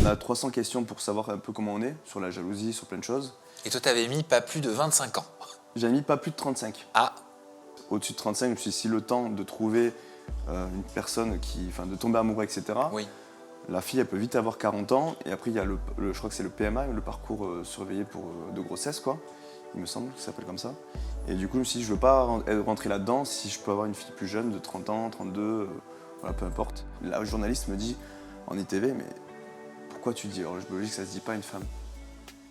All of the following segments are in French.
On a 300 questions pour savoir un peu comment on est, sur la jalousie, sur plein de choses. Et toi, t'avais mis pas plus de 25 ans. J'ai mis pas plus de 35. Ah, Au-dessus de 35, je me suis dit, si le temps de trouver une personne de tomber amoureux, etc. oui. La fille, elle peut vite avoir 40 ans. Et après, il y a je crois que c'est le PMA, le parcours surveillé de grossesse, quoi. Il me semble que ça s'appelle comme ça. Et du coup, je me suis dit, je veux pas rentrer là-dedans si je peux avoir une fille plus jeune, de 30 ans, 32, voilà, peu importe. La journaliste me dit, en ITV, mais pourquoi tu dis horloge biologique, ça se dit pas une femme?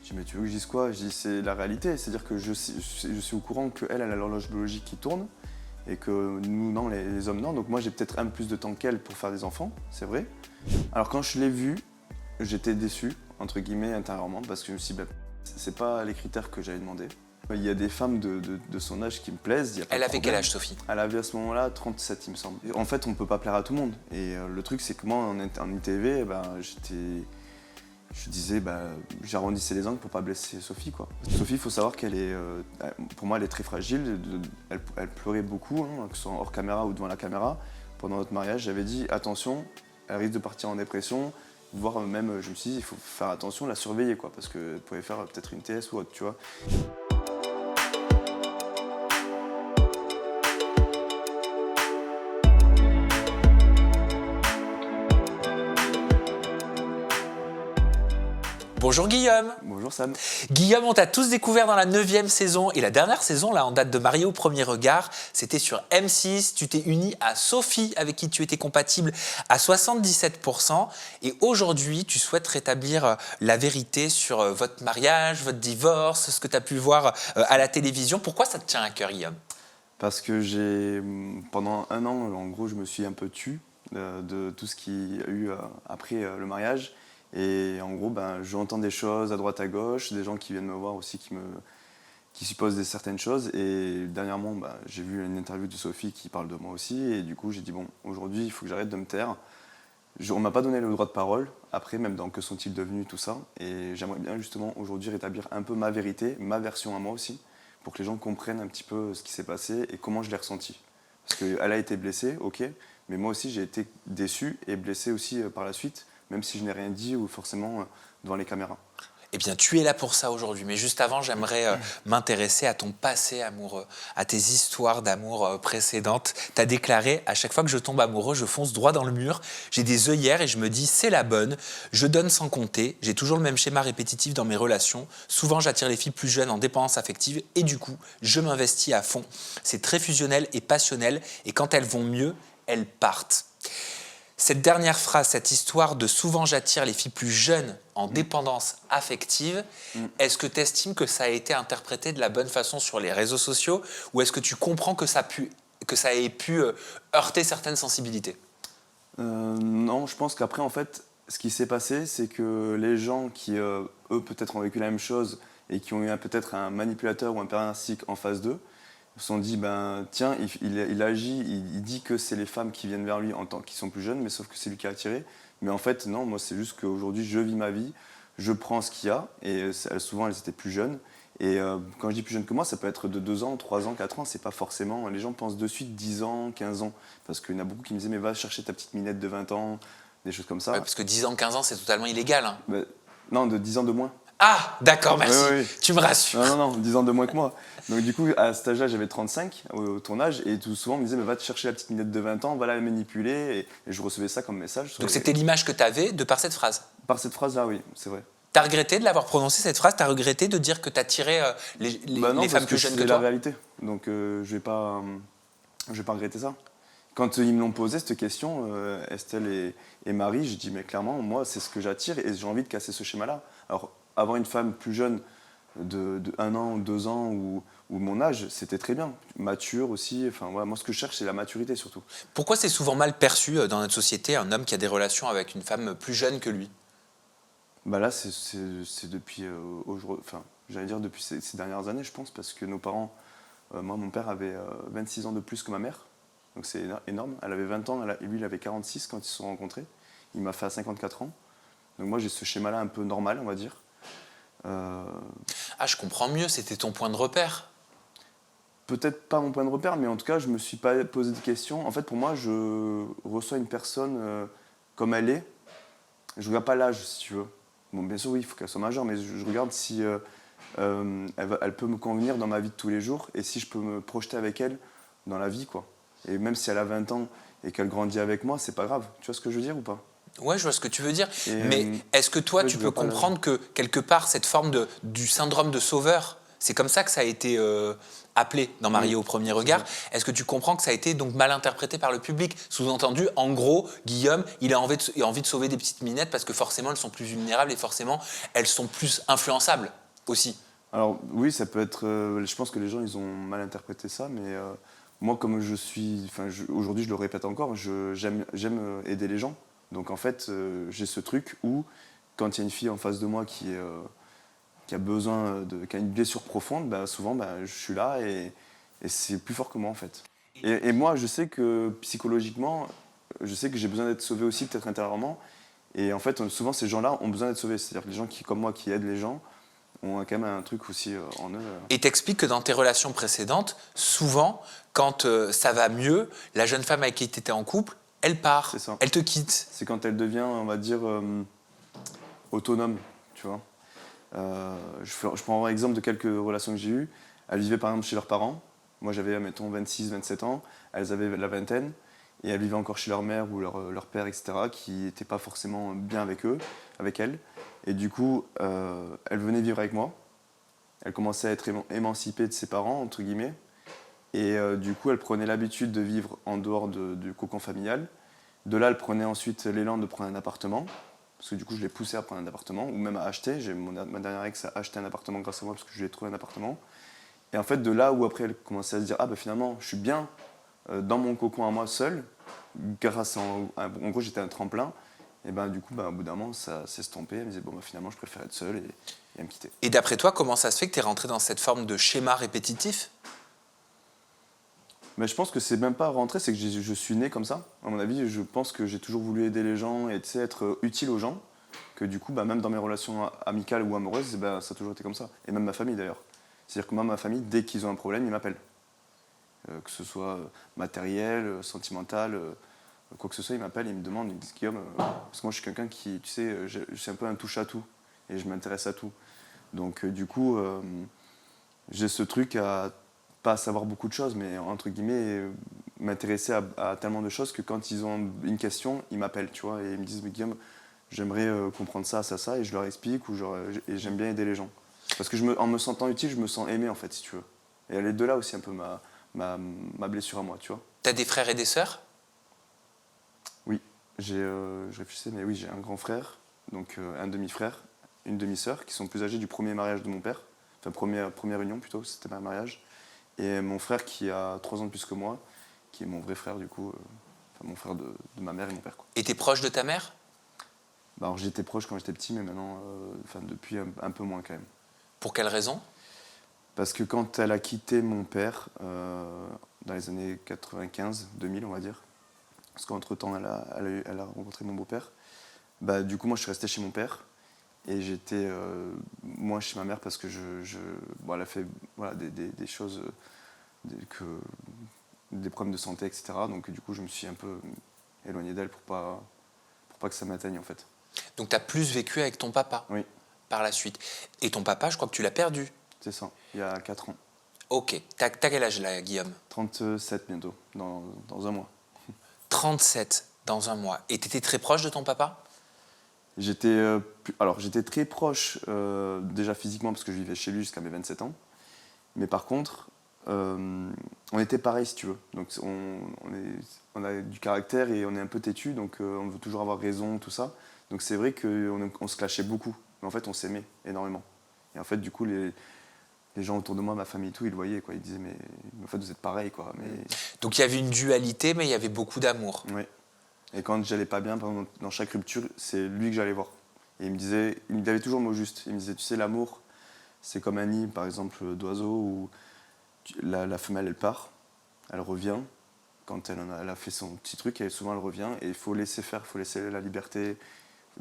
Je dis, mais tu veux que je dise quoi? Je dis, c'est la réalité. C'est-à-dire que je suis au courant qu'elle a l'horloge biologique qui tourne et que nous, non, les hommes, non. Donc moi, j'ai peut-être un peu plus de temps qu'elle pour faire des enfants, c'est vrai. Alors quand je l'ai vue, j'étais déçu, entre guillemets, intérieurement, parce que je me suis dit, c'est pas les critères que j'avais demandé. Il y a des femmes de son âge qui me plaisent. Y a pas Elle de avait problème. quel âge, Sophie? Elle avait à ce moment-là 37, il me semble. En fait, on peut pas plaire à tout le monde. Et le truc, c'est que moi, en ITV, je disais, j'arrondissais les angles pour pas blesser Sophie, quoi. Sophie, il faut savoir qu'elle est, pour moi, elle est très fragile. Elle pleurait beaucoup, hein, que ce soit hors caméra ou devant la caméra. Pendant notre mariage, j'avais dit, attention, elle risque de partir en dépression. Voire même, je me suis dit, il faut faire attention, la surveiller, quoi, parce qu'elle pouvait faire peut-être une TS ou autre, tu vois. Bonjour Guillaume. Bonjour Sam. Guillaume, on t'a tous découvert dans la 9e saison et la dernière saison, là, en date de Mariés au premier regard, c'était sur M6. Tu t'es uni à Sophie, avec qui tu étais compatible à 77%. Et aujourd'hui, tu souhaites rétablir la vérité sur votre mariage, votre divorce, ce que tu as pu voir à la télévision. Pourquoi ça te tient à cœur, Guillaume? Parce que pendant un an, en gros, je me suis un peu tu de tout ce qu'il y a eu après le mariage. Et en gros, j'entends des choses à droite à gauche, des gens qui viennent me voir aussi, qui supposent certaines choses. Et dernièrement, j'ai vu une interview de Sophie qui parle de moi aussi. Et du coup, j'ai dit, bon, aujourd'hui, il faut que j'arrête de me taire. On ne m'a pas donné le droit de parole, après, même dans Que sont-ils devenus, tout ça. Et j'aimerais bien justement aujourd'hui rétablir un peu ma vérité, ma version à moi aussi, pour que les gens comprennent un petit peu ce qui s'est passé et comment je l'ai ressenti. Parce qu'elle a été blessée, ok, mais moi aussi j'ai été déçu et blessé aussi par la suite, même si je n'ai rien dit ou forcément devant les caméras. Eh bien, tu es là pour ça aujourd'hui. Mais juste avant, j'aimerais m'intéresser à ton passé amoureux, à tes histoires d'amour précédentes. Tu as déclaré, à chaque fois que je tombe amoureux, je fonce droit dans le mur. J'ai des œillères et je me dis, c'est la bonne. Je donne sans compter. J'ai toujours le même schéma répétitif dans mes relations. Souvent, j'attire les filles plus jeunes en dépendance affective et du coup, je m'investis à fond. C'est très fusionnel et passionnel. Et quand elles vont mieux, elles partent. Cette dernière phrase, cette histoire de souvent j'attire les filles plus jeunes en dépendance affective, est-ce que tu estimes que ça a été interprété de la bonne façon sur les réseaux sociaux ou est-ce que tu comprends que ça ait pu heurter certaines sensibilités? Non, je pense qu'après, en fait, ce qui s'est passé, c'est que les gens qui, eux, peut-être ont vécu la même chose et qui ont eu peut-être un manipulateur ou un père narcissique en face d'eux, se sont dit, tiens, il agit, il dit que c'est les femmes qui viennent vers lui qui sont plus jeunes, mais sauf que c'est lui qui a attiré. Mais en fait, non, moi, c'est juste qu'aujourd'hui, je vis ma vie, je prends ce qu'il y a, et souvent, elles étaient plus jeunes. Et quand je dis plus jeune que moi, ça peut être de 2 ans, 3 ans, 4 ans, c'est pas forcément... Les gens pensent de suite 10 ans, 15 ans, parce qu'il y en a beaucoup qui me disaient, mais va chercher ta petite minette de 20 ans, des choses comme ça. Ouais, parce que 10 ans, 15 ans, c'est totalement illégal. Hein. Non, de 10 ans de moins. Ah, d'accord, merci. Oui. Tu me rassures. Non, 10 ans de moins que moi. Donc du coup, à cet âge-là, j'avais 35 au tournage, et tout souvent, on me disait, mais va te chercher la petite minette de 20 ans, va la manipuler, et je recevais ça comme message. Donc c'était l'image que tu avais de par cette phrase? Par cette phrase-là, oui, c'est vrai. T'as regretté de l'avoir prononcé cette phrase? T'as regretté de dire que t'as tiré les femmes plus jeunes que toi? C'est la réalité, donc je vais pas regretter ça. Quand ils me l'ont posé cette question, Estelle et Marie, je dis mais clairement, moi c'est ce que j'attire et j'ai envie de casser ce schéma-là. Alors avoir une femme plus jeune de 1 an, 2 ans ou mon âge, c'était très bien. Mature aussi, enfin voilà, moi ce que je cherche c'est la maturité surtout. Pourquoi c'est souvent mal perçu dans notre société un homme qui a des relations avec une femme plus jeune que lui? Là c'est depuis aujourd'hui, enfin j'allais dire depuis ces dernières années je pense, parce que nos parents, moi mon père avait 26 ans de plus que ma mère. Donc c'est énorme. Elle avait 20 ans, lui il avait 46 quand ils se sont rencontrés. Il m'a fait à 54 ans. Donc moi j'ai ce schéma-là un peu normal, on va dire. Ah, je comprends mieux, c'était ton point de repère. Peut-être pas mon point de repère, mais en tout cas je me suis pas posé de questions. En fait pour moi je reçois une personne comme elle est, je regarde pas l'âge, si tu veux. Bon, bien sûr, oui, il faut qu'elle soit majeure, mais je regarde si elle peut me convenir dans ma vie de tous les jours et si je peux me projeter avec elle dans la vie, quoi. Et même si elle a 20 ans et qu'elle grandit avec moi, c'est pas grave. Tu vois ce que je veux dire ou pas? Ouais, je vois ce que tu veux dire. Et, Mais est-ce que toi, ouais, tu je peux regarde pas l'âge. comprendre que quelque part, cette forme du syndrome de sauveur, c'est comme ça que ça a été appelé dans Marié au premier regard. ça. Est-ce que tu comprends que ça a été donc mal interprété par le public? Sous-entendu, en gros, Guillaume, il a envie de sauver des petites minettes parce que forcément, elles sont plus vulnérables et forcément, elles sont plus influençables aussi. Alors oui, ça peut être. Je pense que les gens, ils ont mal interprété ça, mais moi, comme je suis, aujourd'hui, je le répète encore, j'aime aider les gens. Donc en fait, j'ai ce truc où quand il y a une fille en face de moi qui a besoin qui a une blessure profonde, bah, souvent, bah, je suis là et c'est plus fort que moi en fait. Et moi, je sais que psychologiquement, je sais que j'ai besoin d'être sauvé aussi, peut-être intérieurement. Et en fait, souvent, ces gens-là ont besoin d'être sauvés. C'est-à-dire que les gens qui, comme moi, qui aident les gens, ont quand même un truc aussi en eux. Et t'expliques que dans tes relations précédentes, souvent, quand ça va mieux, la jeune femme avec qui tu étais en couple, elle part, C'est ça. elle te quitte. C'est quand elle devient, on va dire, autonome, tu vois. Je prends un exemple de quelques relations que j'ai eues. Elles vivaient par exemple chez leurs parents. Moi j'avais, mettons, 26, 27 ans. Elles avaient la vingtaine. Et elles vivaient encore chez leur mère ou leur père, etc., qui n'étaient pas forcément bien avec eux, avec elles. Et du coup, elles venaient vivre avec moi. Elles commençaient à être émancipées de ses parents, entre guillemets. Et du coup, elles prenaient l'habitude de vivre en dehors du cocon familial. De là, elles prenaient ensuite l'élan de prendre un appartement. Parce que du coup, je les poussais à prendre un appartement, ou même à acheter. Ma dernière ex a acheté un appartement grâce à moi, parce que je lui ai trouvé un appartement. Et en fait, de là où après, elle commençait à se dire, ah bah finalement, je suis bien dans mon cocon à moi seul, grâce en gros, j'étais un tremplin. Et ben du coup, bah, au bout d'un moment, ça s'est estompé. Elle me disait, bon, bah, finalement, je préfère être seul et elle me quitter. Et d'après toi, comment ça se fait que tu es rentré dans cette forme de schéma répétitif? Mais je pense que c'est même pas rentré, c'est que je suis né comme ça. À mon avis, je pense que j'ai toujours voulu aider les gens et tu sais, être utile aux gens. Que du coup, bah, même dans mes relations amicales ou amoureuses, bah, ça a toujours été comme ça. Et même ma famille d'ailleurs. C'est-à-dire que moi, ma famille, dès qu'ils ont un problème, ils m'appellent. Que ce soit matériel, sentimental, quoi que ce soit, ils m'appellent, ils me demandent, ils me disent Guillaume, parce que moi je suis quelqu'un qui, tu sais, je suis un peu un touche-à-tout et je m'intéresse à tout. Donc du coup, j'ai ce truc à pas savoir beaucoup de choses, mais entre guillemets, m'intéresser à tellement de choses que quand ils ont une question, ils m'appellent, tu vois, et ils me disent, mais Guillaume, j'aimerais comprendre ça, ça, ça, et je leur explique, et j'aime bien aider les gens. Parce que en me sentant utile, je me sens aimé, en fait, si tu veux. Et elle est de là aussi un peu ma blessure à moi, tu vois. T'as des frères et des sœurs? Oui, je réfléchissais, mais oui, j'ai un grand frère, donc un demi-frère, une demi-sœur, qui sont plus âgés du premier mariage de mon père, enfin première union plutôt, c'était pas un mariage, et mon frère qui a 3 ans de plus que moi, qui est mon vrai frère du coup, enfin mon frère de ma mère et mon père, quoi. Et t'es proche de ta mère? Bah, alors j'étais proche quand j'étais petit, mais maintenant, enfin depuis un peu moins quand même. Pour quelle raison? Parce que quand elle a quitté mon père, dans les années 95, 2000 on va dire, parce qu'entre-temps elle a rencontré mon beau-père, bah, du coup moi je suis resté chez mon père, et j'étais moins chez ma mère parce que bon, elle a fait voilà, des choses, des problèmes de santé, etc. Donc du coup je me suis un peu éloigné d'elle pour pas que ça m'atteigne en fait. Donc t'as plus vécu avec ton papa Oui, par la suite. Et ton papa, je crois que tu l'as perdu. c'est ça, il y a 4 ans. Ok. T'as quel âge là, Guillaume? 37 bientôt, dans un mois. 37 dans un mois. Et t'étais très proche de ton papa? J'étais très proche déjà physiquement parce que je vivais chez lui jusqu'à mes 27 ans. Mais par contre, on était pareil si tu veux. Donc on a du caractère et on est un peu têtu, donc on veut toujours avoir raison, tout ça. Donc c'est vrai qu'on se clashait beaucoup. Mais en fait, on s'aimait énormément. Et en fait, du coup, les gens autour de moi, ma famille et tout, ils le voyaient, quoi. Ils disaient, mais en fait, vous êtes pareil, quoi. Mais... Donc il y avait une dualité, mais il y avait beaucoup d'amour. Ouais. Et quand j'allais pas bien, par exemple, dans chaque rupture, c'est lui que j'allais voir. Et il me avait toujours le mot juste. Il me disait, tu sais, l'amour, c'est comme un nid, par exemple, d'oiseau, où la femelle, elle part, elle revient. Quand elle a fait son petit truc, et souvent elle revient. Et il faut laisser faire, il faut laisser la liberté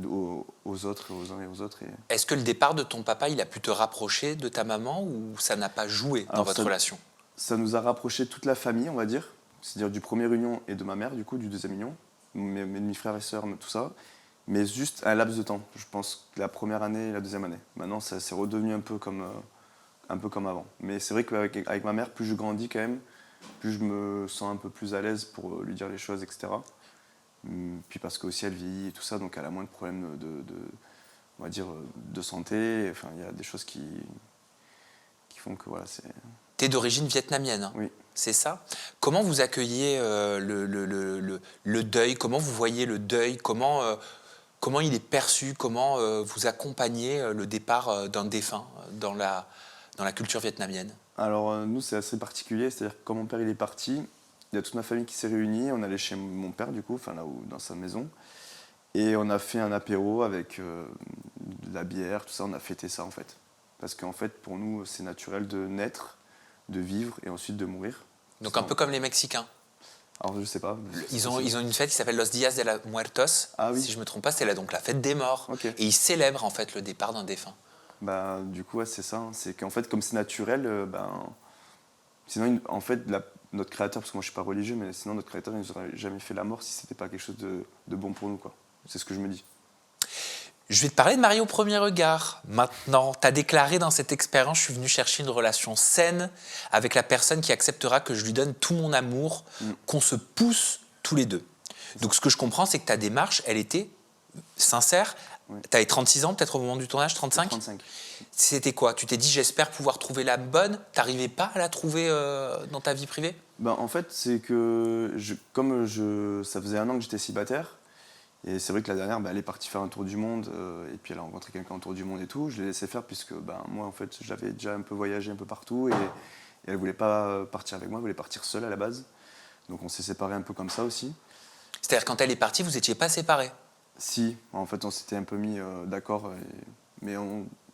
aux autres, aux uns et aux autres. Est-ce que le départ de ton papa, il a pu te rapprocher de ta maman ou ça n'a pas joué dans votre relation? Ça nous a rapproché toute la famille, on va dire. C'est-à-dire du premier union et de ma mère, du coup, du deuxième union. Mes demi-frères et sœurs, tout ça. mais juste un laps de temps. Je pense que la première année et la deuxième année. Maintenant, ça s'est redevenu un peu comme avant. Mais c'est vrai qu'avec ma mère, plus je grandis quand même, plus je me sens un peu plus à l'aise pour lui dire les choses, etc. Puis parce qu'aussi elle vieillit et tout ça, donc elle a moins de problèmes on va dire, de santé. Enfin, il y a des choses qui font que voilà, c'est... T'es d'origine vietnamienne, hein, Oui. c'est ça? Comment vous accueillez le deuil? Comment vous voyez le deuil? Comment il est perçu? Comment vous accompagnez le départ d'un défunt dans la culture vietnamienne? Alors nous, c'est assez particulier, c'est-à-dire que quand mon père il est parti, il y a toute ma famille qui s'est réunie, on allait chez mon père du coup, enfin là où, dans sa maison, et on a fait un apéro avec de la bière, tout ça, on a fêté ça en fait. Parce qu'en fait, pour nous, c'est naturel de naître, de vivre et ensuite de mourir. Donc un peu comme les Mexicains. Alors je sais pas. Ils ont une fête qui s'appelle Los Días de los Muertos. Ah oui. Si je me trompe pas, c'est donc la fête des morts. Ok. Et ils célèbrent en fait le départ d'un défunt. Bah, du coup, ouais, c'est ça. Hein. C'est qu'en fait, comme c'est naturel, sinon, en fait, notre créateur, parce que moi je suis pas religieux, mais sinon notre créateur, il nous aurait jamais fait la mort si c'était pas quelque chose de bon pour nous, quoi. C'est ce que je me dis. Je vais te parler de Marié au premier regard. Maintenant, tu as déclaré dans cette expérience, je suis venu chercher une relation saine avec la personne qui acceptera que je lui donne tout mon amour, qu'on se pousse tous les deux. Donc ce que je comprends, c'est que ta démarche, elle était sincère. Oui. Tu avais 36 ans peut-être au moment du tournage, 35 ? 35. C'était quoi? Tu t'es dit, j'espère pouvoir trouver la bonne. T'arrivais pas à la trouver dans ta vie privée? Ben, en fait, c'est que ça faisait 1 an que j'étais célibataire, et c'est vrai que la dernière, elle est partie faire un tour du monde, et puis elle a rencontré quelqu'un autour du monde et tout. Je l'ai laissé faire puisque moi, en fait, j'avais déjà un peu voyagé un peu partout, et elle voulait pas partir avec moi, elle voulait partir seule à la base. Donc on s'est séparés un peu comme ça aussi. C'est-à-dire, quand elle est partie, vous n'étiez pas séparés? Si, en fait, on s'était un peu mis d'accord, mais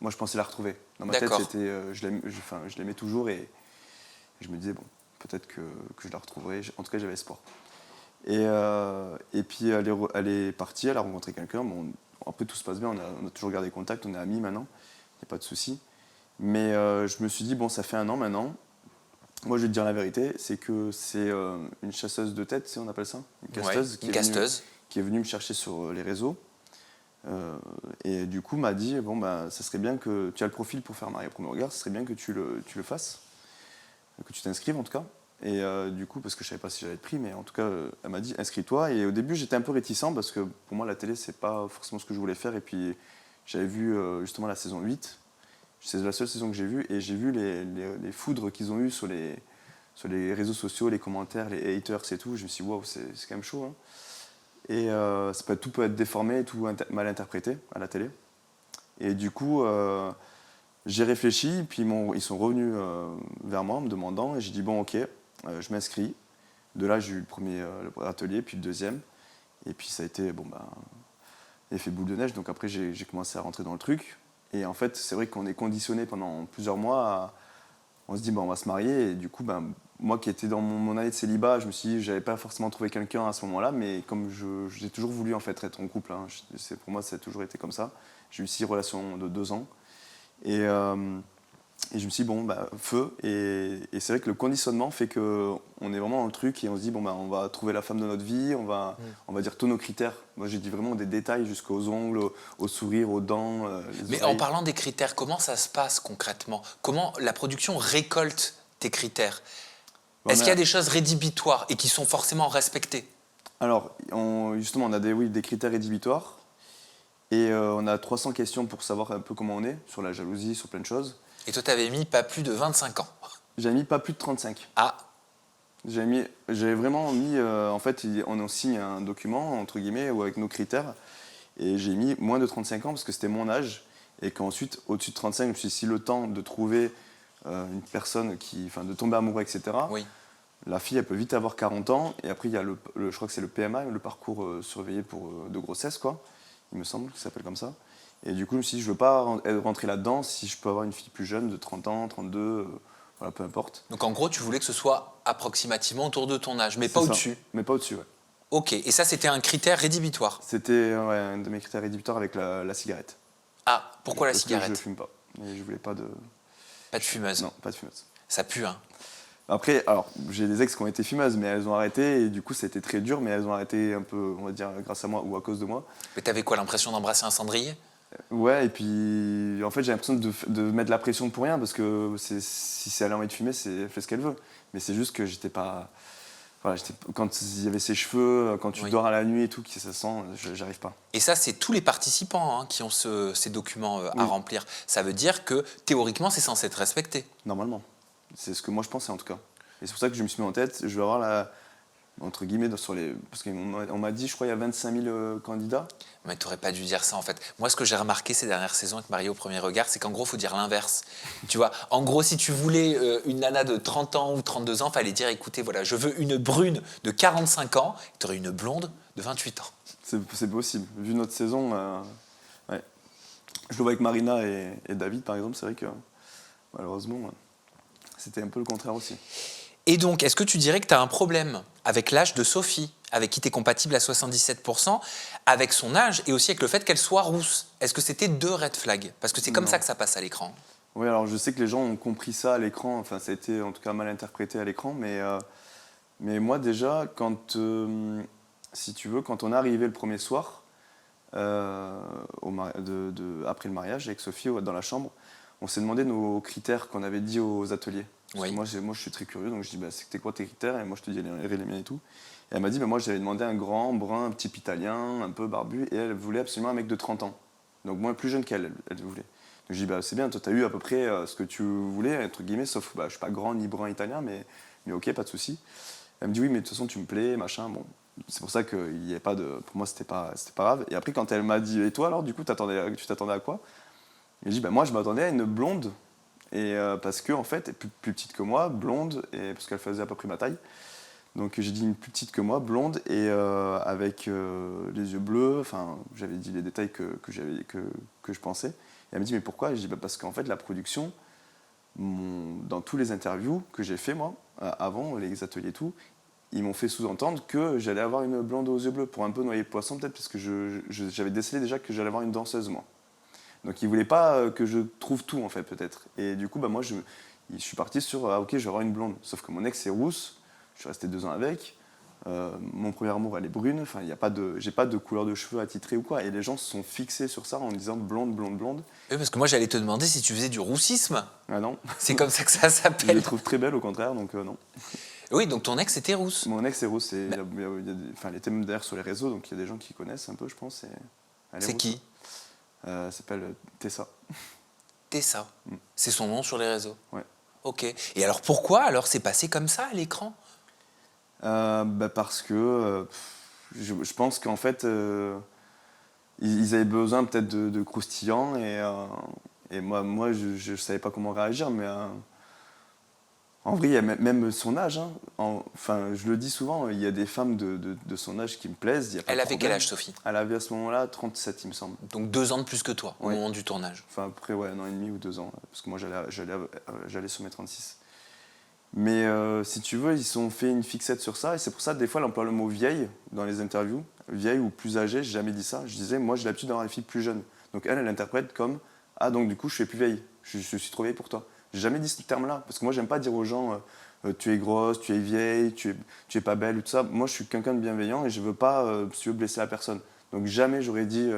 moi, je pensais la retrouver. Dans ma tête, D'accord. c'était, je l'aimais toujours, et je me disais, bon, peut-être que je la retrouverai. En tout cas, j'avais espoir. Et puis, elle est partie, elle a rencontré quelqu'un. Bon, après, tout se passe bien, on a toujours gardé contact, on est amis maintenant, il n'y a pas de souci. Mais je me suis dit, bon, ça fait 1 an maintenant. Moi, je vais te dire la vérité, c'est que c'est une chasseuse de tête, on appelle ça, une casteuse, Ouais, une casteuse. Qui est venue me chercher sur les réseaux. Et du coup, m'a dit, bon, ça serait bien que tu as le profil pour faire Marié au premier regard, ça serait bien que tu le fasses, que tu t'inscrives en tout cas. Et du coup, parce que je savais pas si j'allais être pris, mais en tout cas, elle m'a dit, inscris-toi. Et au début, j'étais un peu réticent parce que pour moi, la télé, c'est pas forcément ce que je voulais faire. Et puis, j'avais vu justement la saison 8. C'est la seule saison que j'ai vue, et j'ai vu les foudres qu'ils ont eues sur les réseaux sociaux, les commentaires, les haters et tout. Je me suis dit, waouh, c'est quand même chaud. Hein. Et tout peut être déformé, tout mal interprété à la télé. Et du coup, j'ai réfléchi, puis ils sont revenus vers moi en me demandant, et j'ai dit, bon, ok, je m'inscris. De là, j'ai eu le premier atelier, puis le deuxième. Et puis ça a été, effet boule de neige. Donc après, j'ai commencé à rentrer dans le truc. Et en fait, c'est vrai qu'on est conditionné pendant plusieurs mois. On se dit, on va se marier. Et du coup, moi qui étais dans mon année de célibat, je me suis dit, j'avais pas forcément trouvé quelqu'un à ce moment-là, mais comme j'ai toujours voulu en fait être en couple, hein, pour moi, ça a toujours été comme ça. J'ai eu 6 relations de 2 ans. Et je me suis dit, feu. Et c'est vrai que le conditionnement fait qu'on est vraiment dans le truc, et on se dit, on va trouver la femme de notre vie, on va dire tous nos critères. Moi, j'ai dit vraiment des détails jusqu'aux ongles, au sourire, aux dents. Mais oreilles. en parlant des critères, comment ça se passe concrètement? Comment la production récolte tes critères? Est-ce qu'il y a des choses rédhibitoires et qui sont forcément respectées? Alors, justement, on a des critères rédhibitoires, et on a 300 questions pour savoir un peu comment on est, sur la jalousie, sur plein de choses. Et toi, t'avais mis pas plus de 25 ans. J'ai mis pas plus de 35. Ah, J'ai vraiment mis, en fait, on signe un document, entre guillemets, avec nos critères, et j'ai mis moins de 35 ans parce que c'était mon âge, et qu'ensuite, au-dessus de 35, je me suis dit, si le temps de trouver une personne de tomber amoureux, etc., oui. la fille, elle peut vite avoir 40 ans, et après, il y a je crois que c'est le PMA, le parcours surveillé de grossesse, quoi, il me semble que ça s'appelle comme ça. Et du coup, je me suis dit, je veux pas rentrer là-dedans si je peux avoir une fille plus jeune, de 30 ans, 32, voilà, peu importe. Donc en gros, tu voulais que ce soit approximativement autour de ton âge, mais pas au-dessus. Mais pas au-dessus, ouais. Ok, et ça, c'était un critère rédhibitoire. C'était un de mes critères rédhibitoires avec la cigarette. Ah, pourquoi la Parce cigarette? que je ne fume pas. Et je voulais pas de... Pas de fumeuse. Non, pas de fumeuse. Ça pue, hein. Après, alors, j'ai des ex qui ont été fumeuses, mais elles ont arrêté, et du coup, c'était très dur, mais elles ont arrêté un peu, on va dire, grâce à moi ou à cause de moi. Mais t'avais quoi, l'impression d'embrasser un cendrier? Ouais, et puis, en fait, j'ai l'impression de mettre la pression pour rien, parce que si elle a envie de fumer, elle fait ce qu'elle veut. Mais c'est juste que j'étais pas. Voilà, quand il y avait ses cheveux, quand tu Oui. dors à la nuit et tout, que ça sent, j'arrive pas. Et ça, c'est tous les participants qui ont ces documents à Oui. remplir. Ça veut dire que théoriquement, c'est censé être respecté. Normalement. C'est ce que moi je pensais en tout cas. Et c'est pour ça que je me suis mis en tête, je vais avoir la. Entre guillemets, sur les. Parce qu'on m'a dit, je crois, il y a 25 000 candidats. Mais tu n'aurais pas dû dire ça en fait. Moi, ce que j'ai remarqué ces dernières saisons avec Mario au premier regard, c'est qu'en gros, il faut dire l'inverse. Tu vois, en gros, si tu voulais une nana de 30 ans ou 32 ans, il fallait dire écoutez, voilà, je veux une brune de 45 ans, tu aurais une blonde de 28 ans. C'est possible. Vu notre saison, ouais. Je le vois avec Marina et David, par exemple, c'est vrai que malheureusement, c'était un peu le contraire aussi. Et donc, est-ce que tu dirais que tu as un problème avec l'âge de Sophie, avec qui tu es compatible à 77%, avec son âge et aussi avec le fait qu'elle soit rousse? Est-ce que c'était 2 red flags? Parce que c'est comme Non. ça que ça passe à l'écran. Oui, alors je sais que les gens ont compris ça à l'écran, enfin ça a été en tout cas mal interprété à l'écran, mais moi déjà, si tu veux, quand on est arrivé le premier soir, après le mariage avec Sophie dans la chambre, on s'est demandé nos critères qu'on avait dit aux ateliers. Parce Oui. que moi je suis très curieux, donc je dis c'était quoi tes critères? Et moi je te dis les miens et tout. Et elle m'a dit moi j'avais demandé un grand, brun, un type italien, un peu barbu, et elle voulait absolument un mec de 30 ans. Donc moi plus jeune qu'elle, elle voulait. Donc je dis c'est bien, toi t'as eu à peu près ce que tu voulais, entre guillemets, sauf je suis pas grand ni brun italien, mais ok, pas de souci. Elle me dit oui, mais de toute façon tu me plais, machin, bon. C'est pour ça qu'il y avait pas de. Pour moi c'était pas grave. Et après quand elle m'a dit et toi alors du coup tu t'attendais à quoi? Et je dis moi je m'attendais à une blonde, et parce que en fait, elle est plus petite que moi, blonde, et parce qu'elle faisait à peu près ma taille. Donc j'ai dit une plus petite que moi, blonde, et avec les yeux bleus, enfin j'avais dit les détails que je pensais. Et elle me dit mais pourquoi? Et je dis parce qu'en fait la production, dans tous les interviews que j'ai fait moi, avant les ateliers et tout, ils m'ont fait sous-entendre que j'allais avoir une blonde aux yeux bleus, pour un peu noyer le poisson peut-être, parce que j'avais décelé déjà que j'allais avoir une danseuse moi. Donc ils voulaient pas que je trouve tout en fait peut-être. Et du coup moi je suis parti sur ok je vais avoir une blonde. Sauf que mon ex est rousse, je suis resté 2 ans avec. Mon premier amour elle est brune. Enfin j'ai pas de couleur de cheveux attitrée ou quoi. Et les gens se sont fixés sur ça en disant blonde. Oui, parce que moi j'allais te demander si tu faisais du roussisme. Ah non. C'est comme ça que ça Je s'appelle. les trouve très belles au contraire donc non. Oui, donc ton ex était rousse. Mon ex est rousse. Elle était même d'ailleurs sur les réseaux donc il y a des gens qui connaissent un peu je pense. C'est qui? Elle s'appelle Tessa. Tessa. C'est son nom sur les réseaux. Ouais. Ok. Et alors pourquoi alors c'est passé comme ça à l'écran? Parce que je pense qu'en fait ils avaient besoin peut-être de croustillant, et moi je savais pas comment réagir, mais en vrai il y a même son âge, hein. Enfin je le dis souvent, il y a des femmes de son âge qui me plaisent, il y a pas Elle de avait quel problème. âge, Sophie? Elle avait à ce moment-là 37 il me semble. Donc 2 ans de plus que toi au Oui. moment du tournage. Enfin après ouais 1 an et demi ou 2 ans, parce que moi j'allais sur mes 36. Mais si tu veux, ils se sont fait une fixette sur ça, et c'est pour ça des fois elle emploie le mot vieille dans les interviews, vieille ou plus âgée. J'ai jamais dit ça. Je disais moi j'ai l'habitude d'avoir une fille plus jeune. Donc elle interprète comme ah donc du coup je suis plus vieille, je suis trop vieille pour toi. J'ai jamais dit ce terme-là parce que moi j'aime pas dire aux gens tu es grosse, tu es vieille, tu es pas belle ou tout ça. Moi je suis quelqu'un de bienveillant et je veux pas si tu veux blesser la personne. Donc jamais j'aurais dit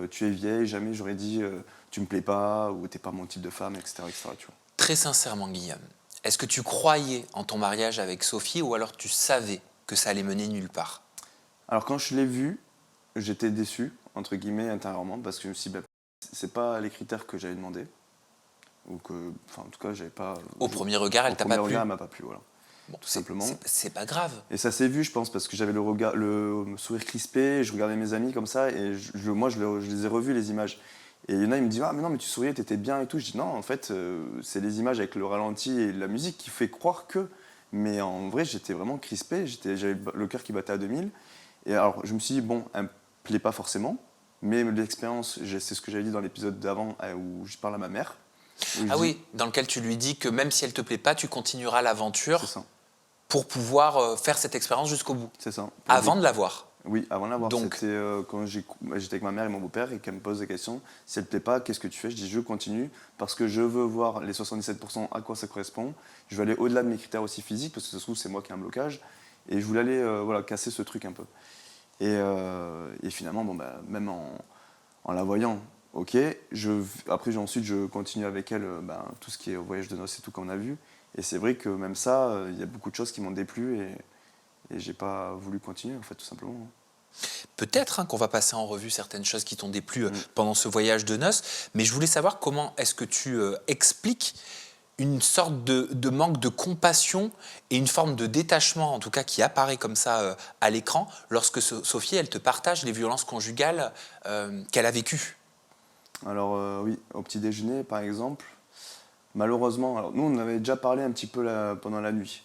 tu es vieille, jamais j'aurais dit tu me plais pas ou t'es pas mon type de femme, etc. Tu vois. Très sincèrement, Guillaume, est-ce que tu croyais en ton mariage avec Sophie ou alors tu savais que ça allait mener nulle part? Alors quand je l'ai vu, j'étais déçu, entre guillemets, intérieurement, parce que je me suis dit, c'est pas les critères que j'avais demandé, ou que, enfin en tout cas, j'avais pas... Au premier regard, elle t'a pas plu? Elle m'a pas plu, voilà. Bon, tout simplement. C'est pas grave. Et ça s'est vu, je pense, parce que j'avais le sourire crispé, je regardais mes amis comme ça, et moi, je les ai revus, les images. Et il y en a, ils me disent, ah mais non, mais tu souriais, t'étais bien et tout. Je dis, non, en fait, c'est les images avec le ralenti et la musique qui fait croire que... Mais en vrai, j'étais vraiment crispé, j'avais le cœur qui battait à 2000. Et alors, je me suis dit, bon, elle me plaît pas forcément, mais l'expérience, c'est ce que j'avais dit dans l'épisode d'avant où je parle à ma mère. Ah oui, dans lequel tu lui dis que même si elle te plaît pas, tu continueras l'aventure C'est ça. pour pouvoir faire cette expérience jusqu'au bout. C'est ça. Avant de la voir. Oui, avant de l'avoir, Donc, c'était quand j'étais avec ma mère et mon beau-père et qu'elle me pose des questions. Si elle ne plaît pas, qu'est-ce que tu fais? Je dis je continue parce que je veux voir les 77% à quoi ça correspond. Je veux aller au-delà de mes critères aussi physiques parce que ça se trouve c'est moi qui ai un blocage. Et je voulais aller voilà, casser ce truc un peu. Et finalement, bon, bah, même en la voyant, ok. Après, ensuite, je continue avec elle ben, tout ce qui est voyage de noces et tout qu'on a vu. Et c'est vrai que même ça, il y a beaucoup de choses qui m'ont déplu et j'ai pas voulu continuer, en fait, tout simplement. peut-être qu'on va passer en revue certaines choses qui t'ont déplu Mm. pendant ce voyage de noces, mais je voulais savoir comment est-ce que tu expliques une sorte de manque de compassion et une forme de détachement, en tout cas qui apparaît comme ça à l'écran, lorsque Sophie, elle te partage les violences conjugales qu'elle a vécues. Alors, oui, au petit déjeuner, par exemple, malheureusement, alors, nous, on avait déjà parlé un petit peu pendant la nuit.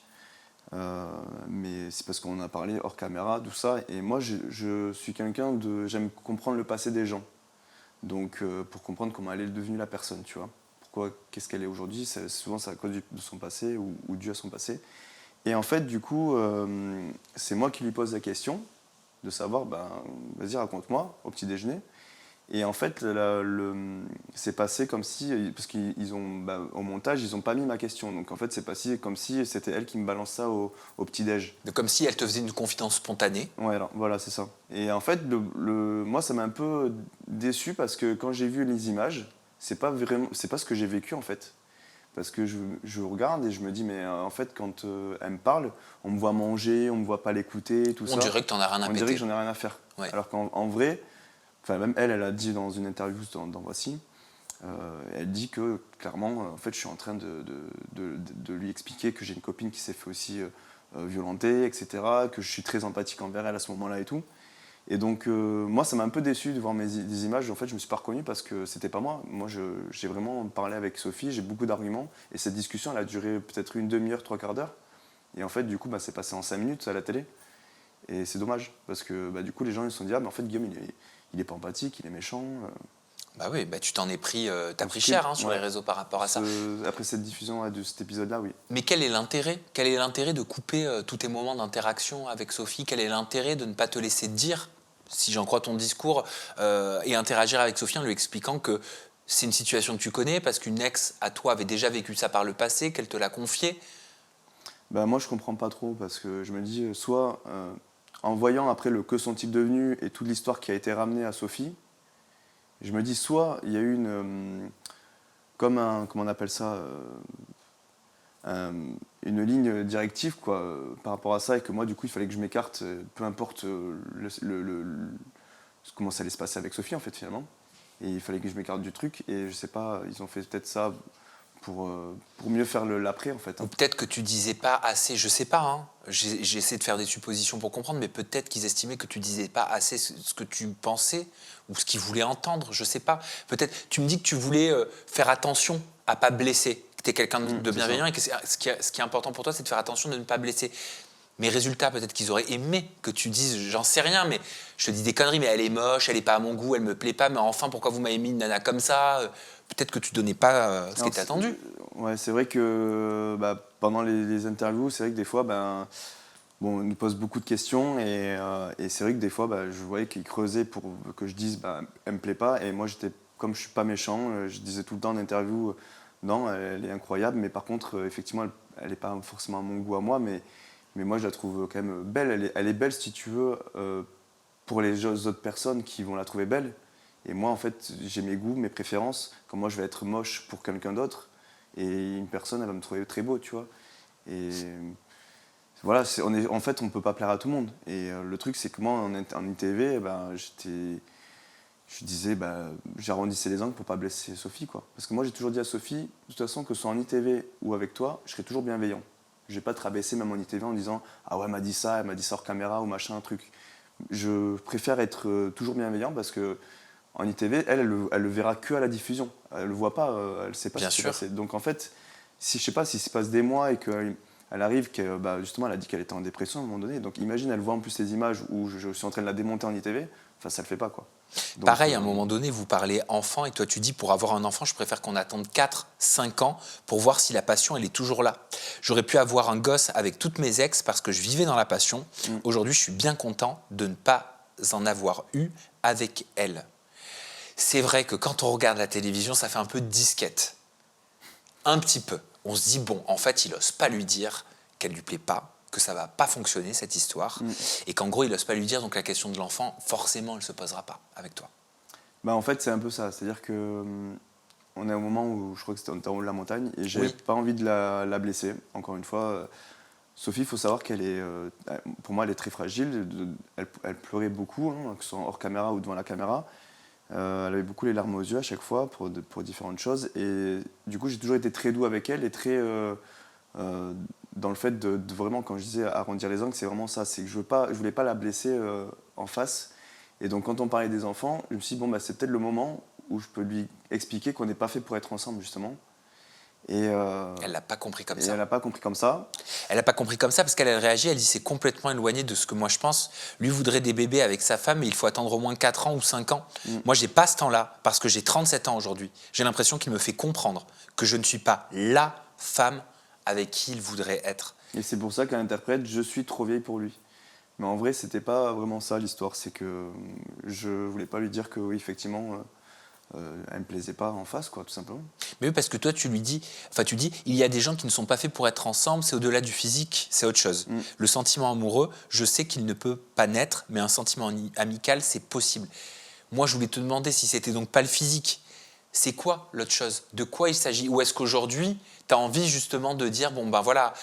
Mais c'est parce qu'on a parlé hors caméra, tout ça. Et moi, je suis quelqu'un de. J'aime comprendre le passé des gens. Donc, pour comprendre comment elle est devenue la personne, tu vois. Pourquoi, qu'est-ce qu'elle est aujourd'hui, souvent c'est à cause de son passé ou dû à son passé. Et en fait, du coup, c'est moi qui lui pose la question de savoir, ben, vas-y, raconte-moi au petit déjeuner. Et en fait, c'est passé comme si, parce qu'ils ont, bah, au montage, ils n'ont pas mis ma question. Donc en fait, c'est passé comme si c'était elle qui me balance ça au petit-déj. Comme si elle te faisait une confidence spontanée. Ouais, alors, voilà, c'est ça. Et en fait, moi, ça m'a un peu déçu parce que quand j'ai vu les images, c'est pas ce que j'ai vécu en fait. Parce que je regarde et je me dis, mais en fait, quand elle me parle, on me voit manger, on me voit pas l'écouter, tout On ça. dirait que t'en as rien à On dirait péter. que j'en ai rien à faire. Ouais. Alors qu'en vrai, enfin, même elle a dit dans une interview dans Voici, elle dit que clairement, en fait, je suis en train de lui expliquer que j'ai une copine qui s'est fait aussi violenter, etc., que je suis très empathique envers elle à ce moment-là et tout. Et donc, moi, ça m'a un peu déçu de voir des images. En fait, je me suis pas reconnu parce que c'était pas moi. Moi, j'ai vraiment parlé avec Sophie, j'ai beaucoup d'arguments. Et cette discussion, elle a duré peut-être une demi-heure, trois quarts d'heure. Et en fait, du coup, bah, c'est passé en 5 minutes à la télé. Et c'est dommage parce que bah, du coup, les gens ils se sont dit, ah, mais en fait, Guillaume, il est pas empathique, il est méchant. Bah oui, bah tu t'en es pris, t'as Donc, pris cher sur ouais, les réseaux par rapport à ça. après cette diffusion ouais, de cet épisode-là, oui. Mais quel est l'intérêt? Quel est l'intérêt de couper tous tes moments d'interaction avec Sophie? Quel est l'intérêt de ne pas te laisser dire, si j'en crois ton discours, et interagir avec Sophie en lui expliquant que c'est une situation que tu connais parce qu'une ex à toi avait déjà vécu ça par le passé, qu'elle te l'a confié? Bah, moi, je comprends pas trop parce que je me dis, soit en voyant après le que sont-ils devenus et toute l'histoire qui a été ramenée à Sophie, je me dis soit il y a eu comme comment on appelle ça, une ligne directive quoi, par rapport à ça et que moi du coup il fallait que je m'écarte, peu importe comment ça allait se passer avec Sophie en fait finalement. Et il fallait que je m'écarte du truc et je sais pas, ils ont fait peut-être ça pour mieux faire l'après en fait. Ou Hein. peut-être que tu disais pas assez, je sais pas, hein. J'ai essayé de faire des suppositions pour comprendre, mais peut-être qu'ils estimaient que tu disais pas assez ce que tu pensais ou ce qu'ils voulaient entendre, je sais pas. Peut-être, tu me dis que tu voulais faire attention à pas blesser, que tu es quelqu'un de C'est ça. bienveillant et que ce qui est important pour toi, c'est de faire attention de ne pas blesser. Mais résultat, peut-être qu'ils auraient aimé que tu dises, j'en sais rien, mais je te dis des conneries, mais elle est moche, elle est pas à mon goût, elle me plaît pas, mais enfin, pourquoi vous m'avez mis une nana comme ça? Peut-être que tu donnais pas ce qui Alors, était attendu. ouais, c'est vrai que bah, pendant les interviews, c'est vrai que des fois, ben, bon, on nous pose beaucoup de questions et c'est vrai que des fois, bah, je voyais qu'ils creusaient pour que je dise, bah, elle me plaît pas. Et moi, comme je suis pas méchant, je disais tout le temps en interview, non, elle est incroyable, mais par contre, effectivement, elle est pas forcément à mon goût à moi, mais moi, je la trouve quand même belle. Elle est belle, si tu veux, pour les autres personnes qui vont la trouver belle. Et moi, en fait, j'ai mes goûts, mes préférences. Comme moi, je vais être moche pour quelqu'un d'autre, et une personne, elle va me trouver très beau, tu vois. Et voilà, en fait, on ne peut pas plaire à tout le monde. Et le truc, c'est que moi, en ITV, ben, je disais, ben, j'arrondissais les angles pour pas blesser Sophie, quoi. Parce que moi, j'ai toujours dit à Sophie, de toute façon, que ce soit en ITV ou avec toi, je serai toujours bienveillant. Je vais pas te rabaisser même en ITV en disant, ah ouais, elle m'a dit ça hors caméra ou machin, un truc. Je préfère être toujours bienveillant parce que en ITV, elle le verra que à la diffusion. Elle le voit pas, elle sait pas Bien ce qui s'est sûr. passé. Donc en fait, si je sais pas, s'il se passe des mois et qu'elle arrive, bah, justement, elle a dit qu'elle était en dépression à un moment donné. Donc imagine, elle voit en plus les images où je suis en train de la démonter en ITV. Enfin, ça le fait pas quoi. Donc, Pareil, à un moment donné, vous parlez enfant et toi tu dis pour avoir un enfant, je préfère qu'on attende 4, 5 ans pour voir si la passion elle est toujours là. J'aurais pu avoir un gosse avec toutes mes ex parce que je vivais dans la passion. Aujourd'hui, je suis bien content de ne pas en avoir eu avec elle. C'est vrai que quand on regarde la télévision, ça fait un peu de disquette. Un petit peu. On se dit, bon, en fait, il n'ose pas lui dire qu'elle lui plaît pas, que ça va pas fonctionner, cette histoire, et qu'en gros, il n'ose pas lui dire, donc la question de l'enfant, forcément, elle se posera pas avec toi. bah, en fait, c'est un peu ça. C'est-à-dire que on est au moment où je crois que c'était en haut de la montagne et j'avais Oui. pas envie de la blesser. Encore une fois, Sophie, il faut savoir qu'elle est, pour moi, elle est très fragile. Elle pleurait beaucoup, hein, que ce soit hors caméra ou devant la caméra. Elle avait beaucoup les larmes aux yeux à chaque fois pour différentes choses. Et du coup, j'ai toujours été très doux avec elle et très euh, dans le fait de vraiment, quand je disais arrondir les angles, c'est vraiment ça. C'est que je voulais pas la blesser en face. Et donc, quand on parlait des enfants, je me suis dit, bon, bah, c'est peut-être le moment où je peux lui expliquer qu'on n'est pas fait pour être ensemble, justement. Et, Elle l'a pas compris comme et ça. elle n'a pas compris comme ça. Elle n'a pas compris comme ça parce qu'elle réagit, elle dit c'est complètement éloigné de ce que moi je pense. Lui voudrait des bébés avec sa femme, mais il faut attendre au moins 4 ans ou 5 ans. Moi, j'ai pas ce temps-là parce que j'ai 37 ans aujourd'hui. J'ai l'impression qu'il me fait comprendre que je ne suis pas la femme avec qui il voudrait être. Et c'est pour ça qu'elle interprète je suis trop vieille pour lui. Mais en vrai, c'était pas vraiment ça l'histoire. C'est que je voulais pas lui dire que oui, effectivement, elle me plaisait pas en face, quoi, tout simplement. Mais oui, parce que toi, tu lui dis, enfin, tu dis, il y a des gens qui ne sont pas faits pour être ensemble, c'est au-delà du physique, c'est autre chose. Le sentiment amoureux, je sais qu'il ne peut pas naître, mais un sentiment amical, c'est possible. Moi, je voulais te demander si c'était donc pas le physique. C'est quoi l'autre chose? De quoi il s'agit? Ou est-ce qu'aujourd'hui, tu as envie justement de dire, bon ben voilà,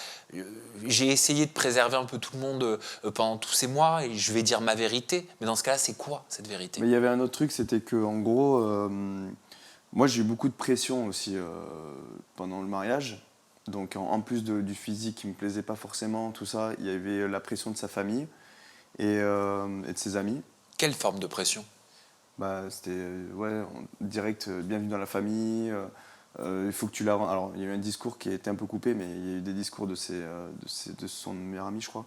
j'ai essayé de préserver un peu tout le monde pendant tous ces mois et je vais dire ma vérité. Mais dans ce cas-là, c'est quoi cette vérité? Mais il y avait un autre truc, c'était que en gros, moi j'ai eu beaucoup de pression aussi pendant le mariage. Donc en plus du physique qui me plaisait pas forcément, tout ça, il y avait la pression de sa famille et de ses amis. Quelle forme de pression? Bah, c'était ouais, direct, bienvenue dans la famille. Il faut que tu la rendes. Alors, il y a eu un discours qui a été un peu coupé, mais il y a eu des discours de son meilleur ami, je crois,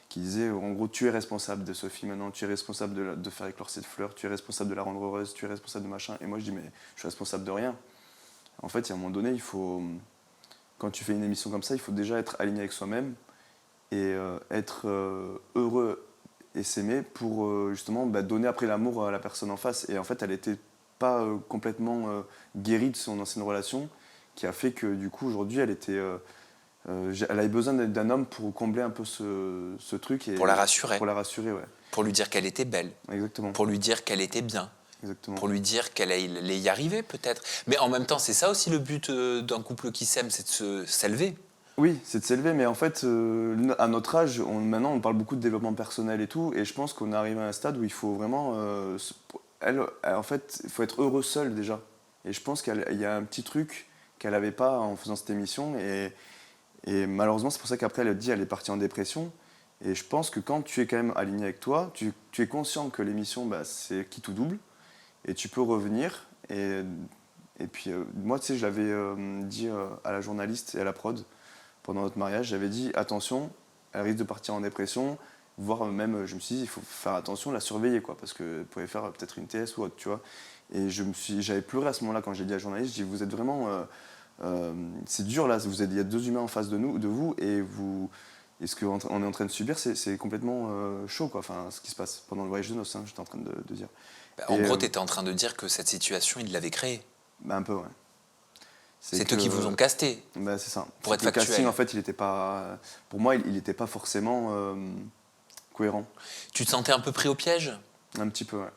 qui disait en gros, tu es responsable de Sophie maintenant, tu es responsable de faire éclore cette fleur, tu es responsable de la rendre heureuse, tu es responsable de machin. Et moi, je dis, mais je suis responsable de rien. En fait, il y a un moment donné, quand tu fais une émission comme ça, il faut déjà être aligné avec soi-même et être heureux et s'aimer pour justement donner après l'amour à la personne en face. Et en fait, elle n'était pas complètement guérie de son ancienne relation, qui a fait que du coup, aujourd'hui, elle avait besoin d'un homme pour combler un peu ce truc. Et, Pour la rassurer. Pour la rassurer, ouais. Pour lui dire qu'elle était belle. Exactement. Pour lui dire qu'elle était bien. Exactement. Pour lui dire qu'elle allait y arriver peut-être. Mais en même temps, c'est ça aussi le but d'un couple qui s'aime, c'est de s'élever. Oui, c'est de s'élever, mais en fait, à notre âge, maintenant, on parle beaucoup de développement personnel et tout, et je pense qu'on arrive à un stade où il faut vraiment... en fait, il faut être heureux seul déjà. Et je pense qu'il y a un petit truc qu'elle n'avait pas en faisant cette émission, et malheureusement, c'est pour ça qu'après, elle dit elle est partie en dépression. Et je pense que quand tu es quand même aligné avec toi, tu es conscient que l'émission, c'est qui tout double, et tu peux revenir. Et puis, moi, tu sais, je l'avais dit à la journaliste et à la prod, pendant notre mariage, j'avais dit attention, elle risque de partir en dépression, voire même, je me suis dit, il faut faire attention, la surveiller, quoi, parce qu'elle pouvait faire peut-être une TS ou autre, tu vois. Et j'avais pleuré à ce moment-là quand j'ai dit à la journaliste, j'ai dit, vous êtes vraiment, c'est dur là, il y a deux humains en face de vous, et ce qu'on est en train de subir, c'est complètement chaud, quoi, enfin, ce qui se passe pendant le voyage de noces, hein, j'étais en train de dire. En gros, tu étais en train de dire que cette situation, il l'avait créée. Un peu, ouais. C'est eux qui vous ont casté. C'est ça. Pour être le factuel. casting, en fait, il était pas. Pour moi, il n'était pas forcément cohérent. Tu te sentais un peu pris au piège? Un petit peu, ouais.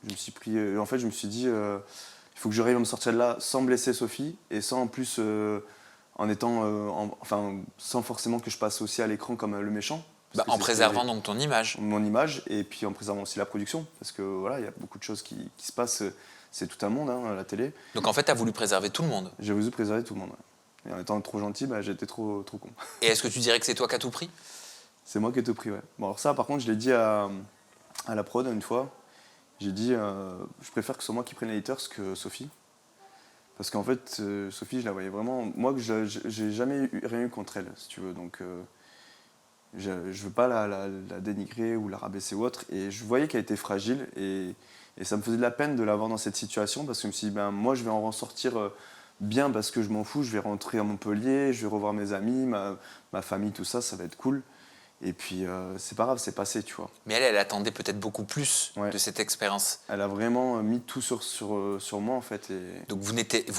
Je me suis pris. En fait, je me suis dit, il faut que j'arrive à me sortir de là sans blesser Sophie et sans en plus, en étant, enfin, sans forcément que je passe aussi à l'écran comme le méchant. En préservant donc ton image. Mon image et puis en préservant aussi la production, parce que voilà, il y a beaucoup de choses qui se passent. C'est tout un monde, hein, à la télé. Donc en fait, tu as voulu préserver tout le monde. J'ai voulu préserver tout le monde. Ouais. Et en étant trop gentil, j'étais trop con. Et est-ce que tu dirais que c'est toi qui as tout pris? C'est moi qui ai tout pris, ouais. Bon, alors ça, par contre, je l'ai dit à la prod une fois. J'ai dit, je préfère que ce soit moi qui prenne les haters que Sophie. Parce qu'en fait, Sophie, je la voyais vraiment... Moi, j'ai jamais rien eu contre elle, si tu veux. Donc, je veux pas la dénigrer ou la rabaisser ou autre. Et je voyais qu'elle était fragile. Et Et ça me faisait de la peine de l'avoir dans cette situation parce que je me suis dit, ben, moi, je vais en ressortir bien parce que je m'en fous. Je vais rentrer à Montpellier, je vais revoir mes amis, ma famille, tout ça, ça va être cool. Et puis, c'est pas grave, c'est passé, tu vois. Mais elle attendait peut-être beaucoup plus Ouais. de cette expérience. Elle a vraiment mis tout sur moi, en fait. Et... Donc vous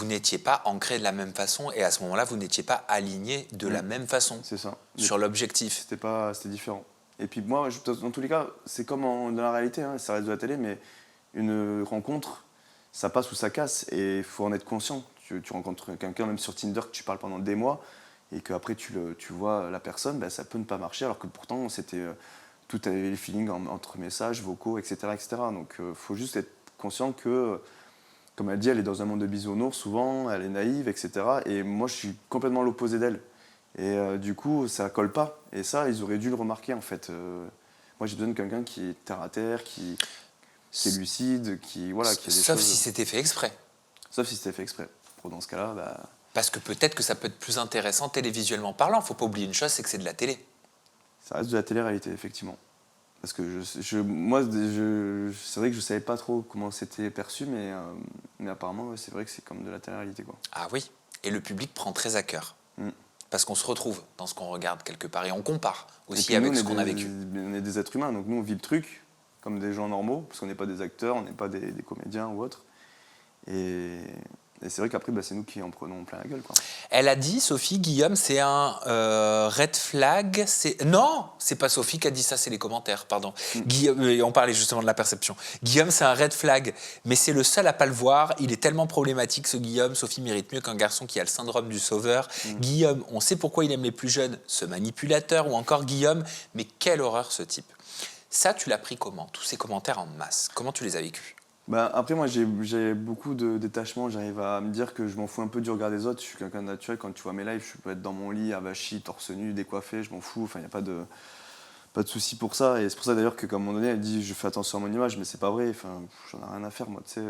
n'étiez pas ancré de la même façon et à ce moment-là, vous n'étiez pas aligné de la même façon C'est ça. sur l'objectif. C'était différent. Et puis moi, dans tous les cas, c'est comme dans la réalité, hein, ça reste de la télé, mais une rencontre, ça passe ou ça casse. Et il faut en être conscient. Tu rencontres quelqu'un, même sur Tinder, que tu parles pendant des mois, et qu'après tu vois la personne, ben, ça peut ne pas marcher, alors que pourtant, tout avait le feeling entre messages, vocaux, etc. etc. Donc il faut juste être conscient que, comme elle dit, elle est dans un monde de bisounours, souvent, elle est naïve, etc. Et moi, je suis complètement l'opposé d'elle. Et du coup, ça colle pas. Et ça, ils auraient dû le remarquer, en fait. Moi, j'ai besoin de quelqu'un qui est terre à terre, qui est lucide, qui a des Sauf choses... si c'était fait exprès. Sauf si c'était fait exprès. Dans ce cas-là, bah... Parce que peut-être que ça peut être plus intéressant télévisuellement parlant. Faut pas oublier une chose, c'est que c'est de la télé. Ça reste de la télé-réalité, effectivement. Parce que moi, c'est vrai que je savais pas trop comment c'était perçu, mais apparemment, ouais, c'est vrai que c'est comme de la télé-réalité, quoi. Ah oui. Et le public prend très à cœur. Parce qu'on se retrouve dans ce qu'on regarde quelque part et on compare aussi avec ce qu'on a vécu. On est des êtres humains, donc nous, on vit le truc comme des gens normaux, parce qu'on n'est pas des acteurs, on n'est pas des comédiens ou autres. Et c'est vrai qu'après, c'est nous qui en prenons plein la gueule, quoi. Elle a dit, Sophie, Guillaume, c'est un red flag. Non, c'est pas Sophie qui a dit ça, c'est les commentaires, pardon. Guillaume, on parlait justement de la perception. Guillaume, c'est un red flag, mais c'est le seul à pas le voir. Il est tellement problématique, ce Guillaume. Sophie mérite mieux qu'un garçon qui a le syndrome du sauveur. Guillaume, on sait pourquoi il aime les plus jeunes, ce manipulateur, ou encore Guillaume, mais quelle horreur ce type. Ça, tu l'as pris comment? Tous ces commentaires en masse, comment tu les as vécus? Après, moi, j'ai beaucoup de détachement. J'arrive à me dire que je m'en fous un peu du regard des autres. Je suis quelqu'un de naturel. Quand tu vois mes lives, je peux être dans mon lit, avachi, torse nu, décoiffé, je m'en fous. Enfin, il n'y a pas de souci pour ça. Et c'est pour ça d'ailleurs qu'à un moment donné, elle dit je fais attention à mon image, mais c'est pas vrai. Enfin, j'en ai rien à faire, moi. Tu sais,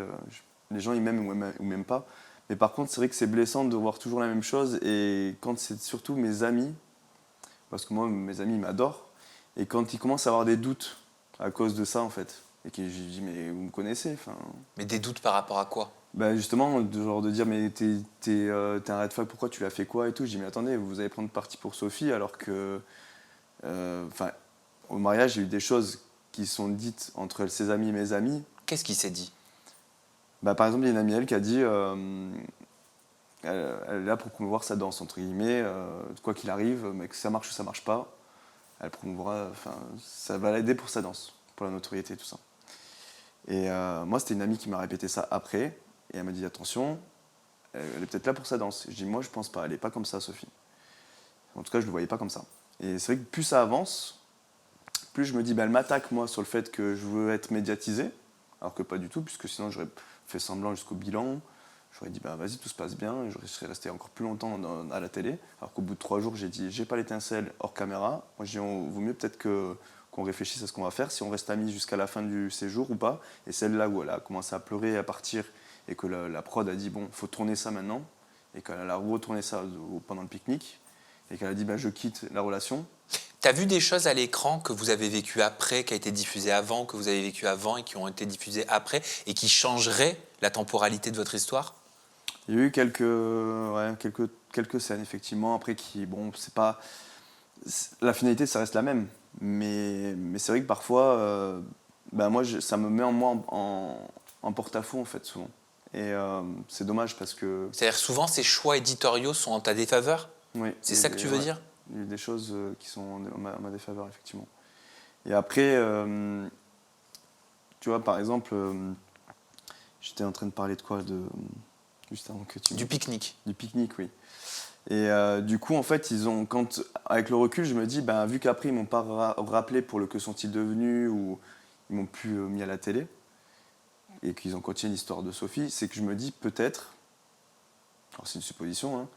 les gens, ils m'aiment ou m'aiment pas. Mais par contre, c'est vrai que c'est blessant de voir toujours la même chose. Et quand c'est surtout mes amis, parce que moi, mes amis, ils m'adorent. Et quand ils commencent à avoir des doutes à cause de ça, en fait. Et que j'ai dit, mais vous me connaissez, enfin... Mais des doutes par rapport à quoi? Justement, genre de dire, mais t'es un red flag, pourquoi tu l'as fait quoi et tout. Je dis, mais attendez, vous allez prendre parti pour Sophie, alors que... au mariage, il y a eu des choses qui sont dites entre ses amis et mes amis. Qu'est-ce qui s'est dit? Par exemple, il y a une amie, elle, qui a dit... elle est là pour promouvoir sa danse, entre guillemets, quoi qu'il arrive, mais que ça marche ou ça marche pas, elle promouvera... Enfin, ça va l'aider pour sa danse, pour la notoriété et tout ça. Et moi, c'était une amie qui m'a répété ça après, et elle m'a dit attention, elle est peut-être là pour sa danse. Je dis moi, je pense pas, elle est pas comme ça, Sophie. En tout cas, je le voyais pas comme ça. Et c'est vrai que plus ça avance, plus je me dis, elle m'attaque moi sur le fait que je veux être médiatisé, alors que pas du tout, puisque sinon j'aurais fait semblant jusqu'au bilan. J'aurais dit vas-y, tout se passe bien, et je serais resté encore plus longtemps à la télé, alors qu'au bout de 3 jours, j'ai dit j'ai pas l'étincelle hors caméra. Moi, je dis vaut mieux peut-être qu'on réfléchisse à ce qu'on va faire, si on reste amis jusqu'à la fin du séjour ou pas. Et celle-là où elle a commencé à pleurer, à partir, et que la prod a dit bon, faut tourner ça maintenant, et qu'elle a retourné ça pendant le pique-nique, et qu'elle a dit je quitte la relation. T'as vu des choses à l'écran que vous avez vécues après, qui a été diffusé avant, que vous avez vécu avant et qui ont été diffusées après, et qui changeraient la temporalité de votre histoire? Il y a eu quelques scènes, effectivement, après qui, c'est pas... La finalité, ça reste la même. Mais c'est vrai que parfois, moi, ça me met en porte-à-faux, en fait, souvent. Et c'est dommage parce que... C'est-à-dire souvent, ces choix éditoriaux sont en ta défaveur? Oui. C'est ça que tu veux dire? Il y a des choses qui sont en ma défaveur, effectivement. Et après, tu vois, par exemple, j'étais en train de parler de quoi juste avant que tu... Du pique-nique. Du pique-nique, oui. Et du coup, en fait, avec le recul, je me dis, vu qu'après, ils m'ont pas rappelé pour le Que sont-ils devenus, ou ils m'ont plus mis à la télé, et qu'ils ont continué l'histoire de Sophie, c'est que je me dis peut-être, alors c'est une supposition, hein,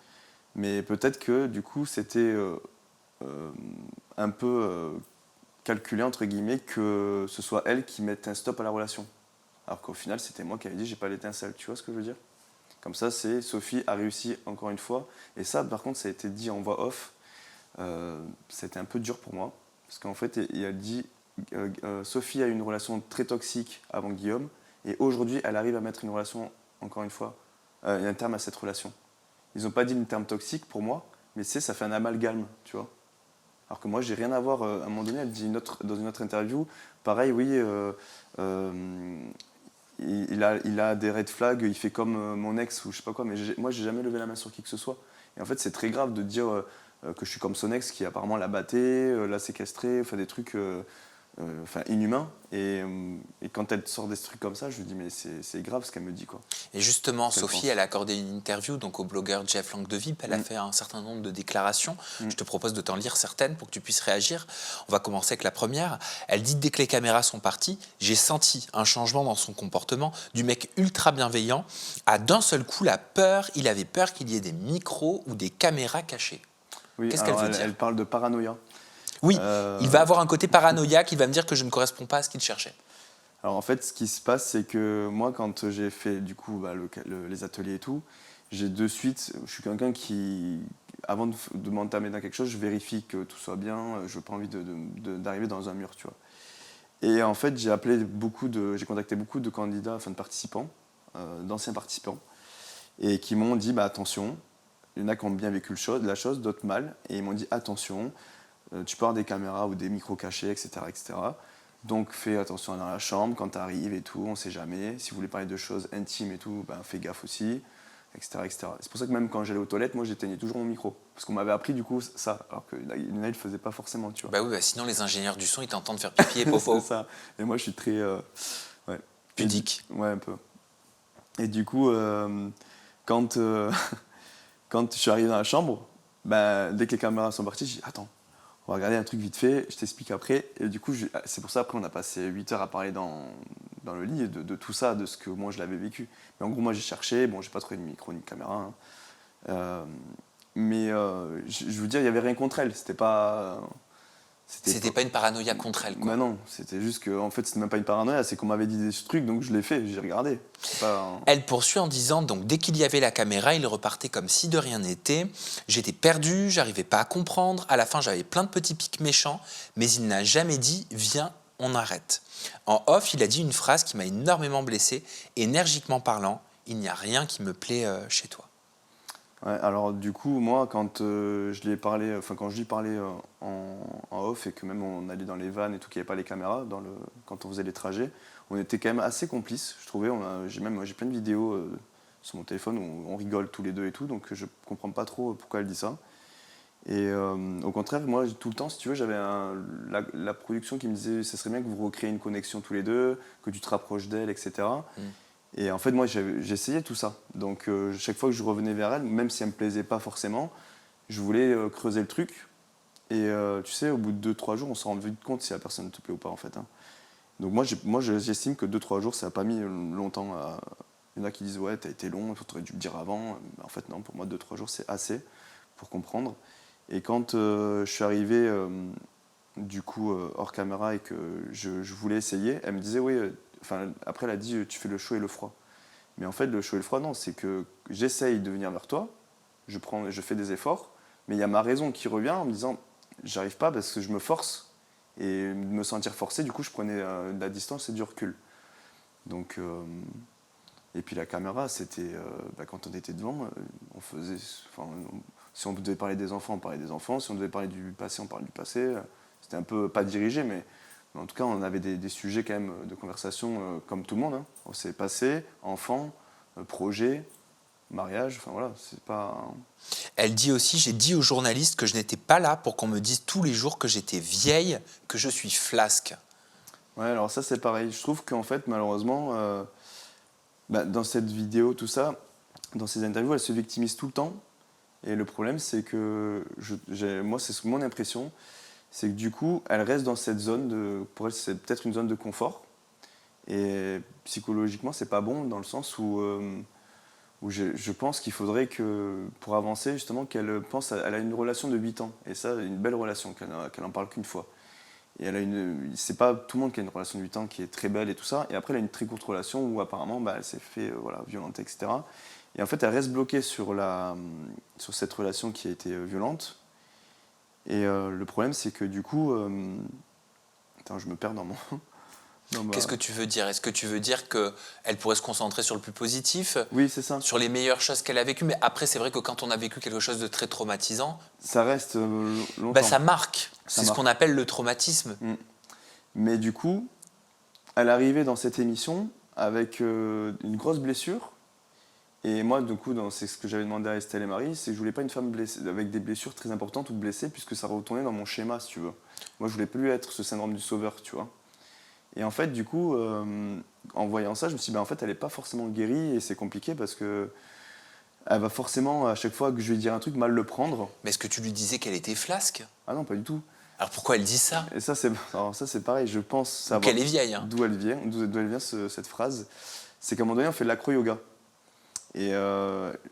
mais peut-être que du coup, c'était un peu calculé, entre guillemets, que ce soit elle qui mette un stop à la relation. Alors qu'au final, c'était moi qui avais dit, j'ai pas l'étincelle. Tu vois ce que je veux dire ? Comme ça, Sophie a réussi encore une fois. Et ça, par contre, ça a été dit en voix off. C'était un peu dur pour moi. Parce qu'en fait, il a dit Sophie a eu une relation très toxique avant Guillaume. Et aujourd'hui, elle arrive à mettre une relation, encore une fois, un terme à cette relation. Ils n'ont pas dit le terme toxique pour moi, mais ça fait un amalgame, tu vois. Alors que moi, j'ai rien à voir. À un moment donné, elle dit dans une autre interview, pareil, oui, il a des red flags, il fait comme mon ex ou je sais pas quoi, mais moi, j'ai jamais levé la main sur qui que ce soit. Et en fait, c'est très grave de dire que je suis comme son ex qui apparemment l'a batté, l'a séquestré, fait des trucs inhumains. Et quand elle sort des trucs comme ça, je lui dis, mais c'est grave ce qu'elle me dit, quoi. Et justement, Qu'elle Sophie, pense. elle a accordé une interview donc, au blogueur Jeff Langdevip. Elle a fait un certain nombre de déclarations. Je te propose de t'en lire certaines pour que tu puisses réagir. On va commencer avec la première. Elle dit: dès que les caméras sont parties, j'ai senti un changement dans son comportement, du mec ultra bienveillant à d'un seul coup la peur. Il avait peur qu'il y ait des micros ou des caméras cachées. Oui, Qu'est-ce qu'elle alors veut dire? elle parle de paranoïa. Oui, il va Euh, avoir un côté paranoïaque, il va me dire que je ne corresponds pas à ce qu'il cherchait. Alors en fait, ce qui se passe, c'est que moi, quand j'ai fait du coup les ateliers et tout, j'ai de suite, je suis quelqu'un qui, avant de m'entamer dans quelque chose, je vérifie que tout soit bien. Je n'ai pas envie d'arriver dans un mur, tu vois. Et en fait, j'ai contacté beaucoup de candidats, enfin de participants, d'anciens participants, et qui m'ont dit, bah attention, il y en a qui ont bien vécu la chose, d'autres mal, et ils m'ont dit attention, tu peux avoir des caméras ou des micros cachés, etc., etc. Donc fais attention dans la chambre quand tu arrives et tout, on ne sait jamais. Si vous voulez parler de choses intimes et tout, ben, fais gaffe aussi, etc., etc. C'est pour ça que même quand j'allais aux toilettes, moi j'éteignais toujours mon micro. Parce qu'on m'avait appris du coup ça, alors que là, ils ne le faisaient pas forcément, tu vois. Bah oui, bah sinon les ingénieurs du son, ils t'entendent faire pipi et popo. C'est ça. Et moi je suis très... ouais. Pudique. Ouais, un peu. Et du coup, quand, quand je suis arrivé dans la chambre, ben, dès que les caméras sont parties, j'ai dit attends, on va regarder un truc vite fait, je t'explique après. Et du coup, c'est pour ça après on a passé 8 heures à parler dans le lit de tout ça, de ce que moi je l'avais vécu. Mais en gros, moi j'ai cherché, bon, j'ai pas trouvé de micro ni de caméra. Hein. Mais je veux dire, il y avait rien contre elle. C'était pas une paranoïa contre elle, quoi. Mais non, c'était juste que en fait, c'était même pas une paranoïa, c'est qu'on m'avait dit des trucs, donc je l'ai fait, j'ai regardé. C'est pas... Elle poursuit en disant donc dès qu'il y avait la caméra, il repartait comme si de rien n'était. J'étais perdu, j'arrivais pas à comprendre. À la fin, j'avais plein de petits pics méchants, mais il n'a jamais dit viens, on arrête. En off, il a dit une phrase qui m'a énormément blessé. Énergiquement parlant, il n'y a rien qui me plaît chez toi. Ouais, alors du coup, moi, quand je lui ai parlé, enfin quand je lui parlais en off et que même on allait dans les vannes et tout, qu'il n'y avait pas les caméras quand on faisait les trajets, on était quand même assez complices, je trouvais. J'ai plein de vidéos sur mon téléphone où on rigole tous les deux et tout, donc je comprends pas trop pourquoi elle dit ça. Et au contraire, moi, tout le temps, si tu veux, j'avais la production qui me disait, ce serait bien que vous recréez une connexion tous les deux, que tu te rapproches d'elle, etc. Et en fait, moi, j'essayais tout ça. Donc, chaque fois que je revenais vers elle, même si elle ne me plaisait pas forcément, je voulais creuser le truc. Et tu sais, au bout de 2-3 jours, on se rend vite compte si la personne te plaît ou pas, en fait. Hein. Donc, j'estime que 2-3 jours, ça n'a pas mis longtemps à... Il y en a qui disent, ouais, t'as été long, tu aurais dû me dire avant. Mais en fait, non, pour moi, 2-3 jours, c'est assez pour comprendre. Et quand je suis arrivé, du coup, hors caméra et que je voulais essayer, elle me disait, oui... après, elle a dit tu fais le chaud et le froid. Mais en fait, le chaud et le froid, non, c'est que j'essaye de venir vers toi, je fais des efforts, mais il y a ma raison qui revient en me disant j'arrive pas parce que je me force. Et de me sentir forcé, du coup, je prenais de la distance et du recul. Donc, et puis la caméra, c'était quand on était devant, on faisait. Si on devait parler des enfants, on parlait des enfants. Si on devait parler du passé, on parlait du passé. C'était un peu pas dirigé, mais en tout cas, on avait des sujets quand même de conversation comme tout le monde. Hein. On s'est passé, enfants, projet, mariage, enfin voilà, c'est pas... Elle dit aussi j'ai dit aux journalistes que je n'étais pas là pour qu'on me dise tous les jours que j'étais vieille, que je suis flasque. Ouais, alors ça c'est pareil. Je trouve qu'en fait, malheureusement, dans cette vidéo, tout ça, dans ces interviews, elle se victimise tout le temps. Et le problème, c'est que, moi, c'est mon impression, c'est que du coup, elle reste dans cette zone pour elle, c'est peut-être une zone de confort. Et psychologiquement, c'est pas bon dans le sens où je pense qu'il faudrait que, pour avancer, justement, qu'elle pense, elle a une relation de 8 ans. Et ça, une belle relation, qu'elle en parle qu'une fois. Et c'est pas tout le monde qui a une relation de 8 ans qui est très belle et tout ça. Et après, elle a une très courte relation où apparemment, elle s'est fait violenter, etc. Et en fait, elle reste bloquée sur cette relation qui a été violente. Et le problème, c'est que du coup... attends, je me perds dans mon... Non, bah, Qu'est-ce que tu veux dire? Est-ce que tu veux dire qu'elle pourrait se concentrer sur le plus positif, oui, c'est ça. sur les meilleures choses qu'elle a vécues? Mais après, c'est vrai que quand on a vécu quelque chose de très traumatisant, Ça reste bah, longtemps. ça marque. Ça C'est ce marque. qu'on appelle le traumatisme. Mm. Mais du coup, elle arrivait dans cette émission avec une grosse blessure. Et moi, du coup, c'est ce que j'avais demandé à Estelle et Marie, c'est que je voulais pas une femme blessée, avec des blessures très importantes ou blessée, puisque ça retournait dans mon schéma, si tu veux. Moi, je voulais plus être ce syndrome du sauveur, tu vois. Et en fait, du coup, en voyant ça, je me suis dit, bah, en fait, elle n'est pas forcément guérie, et c'est compliqué parce que elle va forcément, à chaque fois que je vais dire un truc, mal le prendre. Mais est-ce que tu lui disais qu'elle était flasque? Ah non, pas du tout. Alors pourquoi elle dit ça? Et ça, c'est pareil, je pense Ou savoir qu'elle est vieille, hein. d'où elle vient, cette phrase. C'est qu'à un moment donné, on fait de l'acro-yoga. Et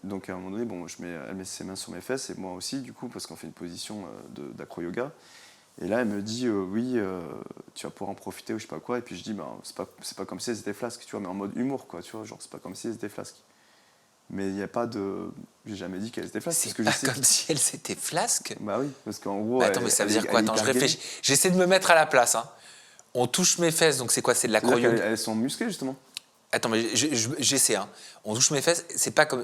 donc à un moment donné, bon, elle met ses mains sur mes fesses et moi aussi, du coup, parce qu'on fait une position d'acro-yoga. Et là, elle me dit, oui, tu vas pouvoir en profiter ou je sais pas quoi. Et puis je dis, ben, c'est pas comme si elles étaient flasques, tu vois, mais en mode humour, quoi, tu vois, genre, c'est pas comme si elles étaient flasques. Mais il n'y a pas de. J'ai jamais dit qu'elles étaient flasques. C'est parce que pas je sais comme si elle s'était flasque. Bah oui, parce qu'en gros. Mais attends, mais ça veut dire quoi? elle est Attends, je hyper réfléchis. gainée. J'essaie de me mettre à la place, hein. On touche mes fesses, donc c'est quoi? C'est de C'est-à-dire l'acro-yoga. qu'elles sont musclées, justement. Attends, mais j'essaie, hein. On touche mes fesses, c'est pas comme.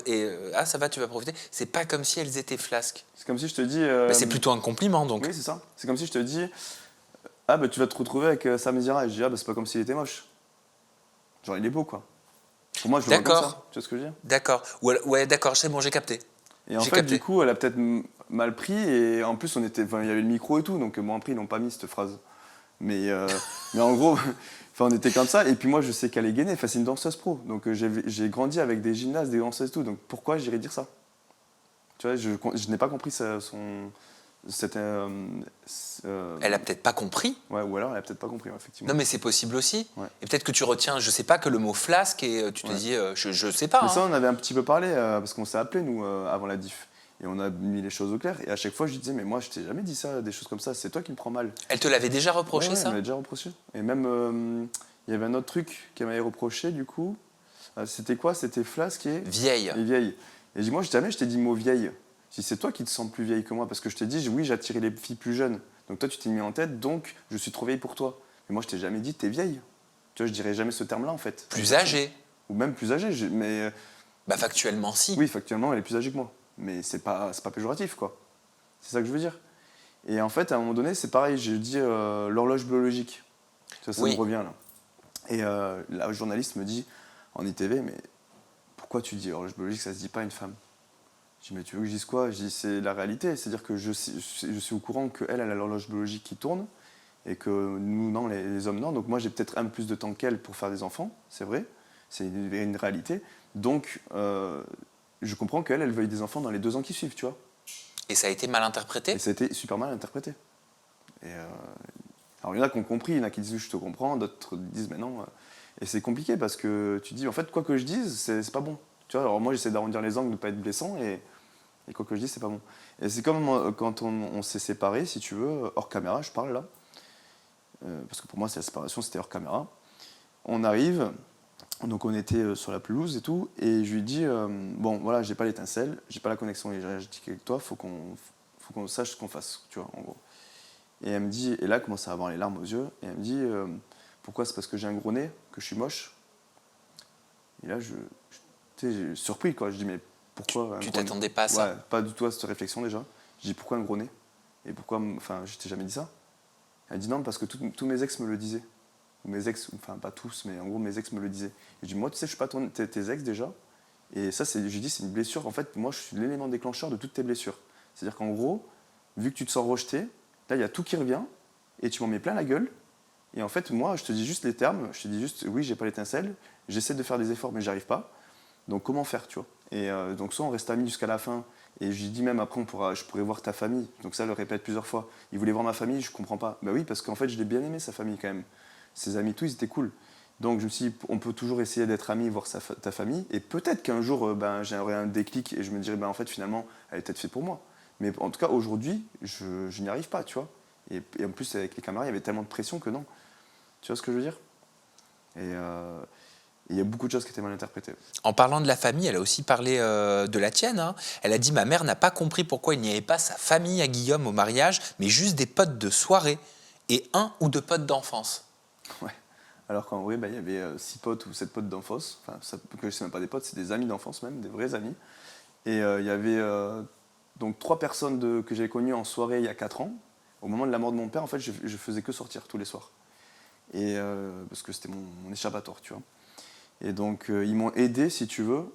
Ah, ça va, tu vas profiter. C'est pas comme si elles étaient flasques. C'est comme si je te dis. Mais c'est plutôt un compliment, donc. Oui, c'est ça. C'est comme si je te dis, ah bah tu vas te retrouver avec Sam Zira. Et je dis, ah bah c'est pas comme s'il était moche. Genre il est beau, quoi. Pour moi, je le vois comme D'accord. ça. Tu vois ce que je veux dire? D'accord. Ouais, d'accord, c'est bon, j'ai capté. Et en J'ai fait, capté. du coup, elle a peut-être mal pris. Et en plus, il y avait le micro et tout. Donc, bon, après, ils n'ont pas mis cette phrase. Mais, mais en gros, on était comme ça. Et puis moi, je sais qu'elle est gainée. Enfin, c'est une danseuse pro. Donc, j'ai grandi avec des gymnastes, des danseuses et tout. Donc, pourquoi j'irais dire ça? Tu vois, je n'ai pas compris cette, Elle a peut-être pas compris. ouais, ou alors elle a peut-être pas compris, ouais, effectivement. Non, mais c'est possible aussi. Ouais. Et peut-être que tu retiens, je sais pas, que le mot flasque et tu te Ouais. dis, je sais pas. Mais ça, Hein. on avait un petit peu parlé, parce qu'on s'est appelé, nous, avant la diff. Et on a mis les choses au clair. Et à chaque fois, je lui disais, mais moi, je t'ai jamais dit ça, des choses comme ça. C'est toi qui me prends mal. Elle te l'avait déjà reproché, Ouais, ça? elle me l'a déjà reproché. Et même, il y avait un autre truc qu'elle m'avait reproché, du coup. C'était quoi? C'était flasque Vieille. et vieille. Et moi, jamais je t'ai dit le mot vieille. Si c'est toi qui te sens plus vieille que moi, parce que je t'ai dit, oui, j'attirais les filles plus jeunes. Donc toi, tu t'es mis en tête, donc je suis trop vieille pour toi. Mais moi, je t'ai jamais dit, t'es vieille. Tu vois, je dirais jamais ce terme-là, en fait. Plus âgée. Ou même plus âgée. Mais Bah, factuellement, si. oui, factuellement, elle est plus âgée que moi. Mais c'est pas péjoratif, quoi. C'est ça que je veux dire. Et en fait, à un moment donné, c'est pareil, j'ai dit l'horloge biologique. Ça Oui. me revient, là. Et la journaliste me dit, en ITV, mais pourquoi tu dis horloge biologique, ça se dit pas à une femme? Je dis, mais tu veux que je dise quoi? Je dis, c'est la réalité. C'est-à-dire que je suis au courant qu'elle, elle a l'horloge biologique qui tourne et que nous, non, les hommes, non. Donc moi, j'ai peut-être un peu plus de temps qu'elle pour faire des enfants, c'est vrai. C'est une réalité. Donc, je comprends qu'elle, elle veuille des enfants dans les 2 ans qui suivent, tu vois. Et ça a été mal interprété? Et ça a été super mal interprété. Et alors, il y en a qui ont compris, il y en a qui disent, je te comprends, d'autres disent, mais non. Et c'est compliqué parce que tu dis, en fait, quoi que je dise, c'est pas bon. Tu vois, alors moi, j'essaie d'arrondir les angles, de ne pas être blessant, et quoi que je dise, c'est pas bon. Et c'est comme quand on s'est séparés, si tu veux, hors caméra, je parle là. Parce que pour moi, c'est la séparation, c'était hors caméra. On arrive, donc on était sur la pelouse et tout, et je lui dis, bon, voilà, j'ai pas l'étincelle, j'ai pas la connexion énergétique avec toi, faut qu'on sache ce qu'on fasse, tu vois, en gros. Et elle me dit, et là, elle commence à avoir les larmes aux yeux, et elle me dit, pourquoi? C'est parce que j'ai un gros nez, que je suis moche? Et là, tu sais, j'ai surpris, quoi. Je dis, mais pourquoi un Tu gros nez? t'attendais pas à ça? Ouais, pas du tout à cette réflexion déjà. Je dis, pourquoi un gros nez? Et pourquoi, enfin, je t'ai jamais dit ça? Elle dit, non, parce que tous mes ex me le disaient. Ou mes ex, enfin, pas tous, mais en gros, mes ex me le disaient. Et je dis, moi, tu sais, je suis pas tes ex déjà. Et ça, je dis, c'est une blessure. En fait, moi, je suis l'élément déclencheur de toutes tes blessures. C'est-à-dire qu'en gros, vu que tu te sens rejeté, là, il y a tout qui revient, et tu m'en mets plein la gueule. Et en fait, moi, je te dis juste les termes, je te dis juste, oui, j'ai pas l'étincelle, j'essaie de faire des efforts, mais j'arrive pas. Donc, comment faire, tu vois? Et donc, soit on reste amis jusqu'à la fin, et je lui dis même après, je pourrais voir ta famille. Donc, ça, elle le répète plusieurs fois. Il voulait voir ma famille, je comprends pas. Bah oui, parce qu'en fait, je l'ai bien aimé, sa famille, quand même. Ses amis, tout, ils étaient cool. Donc, je me suis dit, on peut toujours essayer d'être amis, voir ta famille, et peut-être qu'un jour, j'aurai un déclic, et je me dirai, en fait, finalement, elle est peut-être faite pour moi. Mais en tout cas, aujourd'hui, je n'y arrive pas, tu vois. Et en plus, avec les caméras, il y avait tellement de pression que non. Tu vois ce que je veux dire? Et il y a beaucoup de choses qui étaient mal interprétées. En parlant de la famille, elle a aussi parlé de la tienne. Hein. Elle a dit, ma mère n'a pas compris pourquoi il n'y avait pas sa famille à Guillaume au mariage, mais juste des potes de soirée et 1 ou 2 potes d'enfance. Ouais. Alors qu'en vrai, il y avait 6 potes ou 7 potes d'enfance. Enfin, ça, que c'est même pas des potes, c'est des amis d'enfance même, des vrais amis. Et il y avait donc 3 personnes que j'avais connues en soirée il y a 4 ans. Au moment de la mort de mon père, en fait, je faisais que sortir tous les soirs. Et, parce que c'était mon échappatoire, tu vois. Et donc, ils m'ont aidé, si tu veux,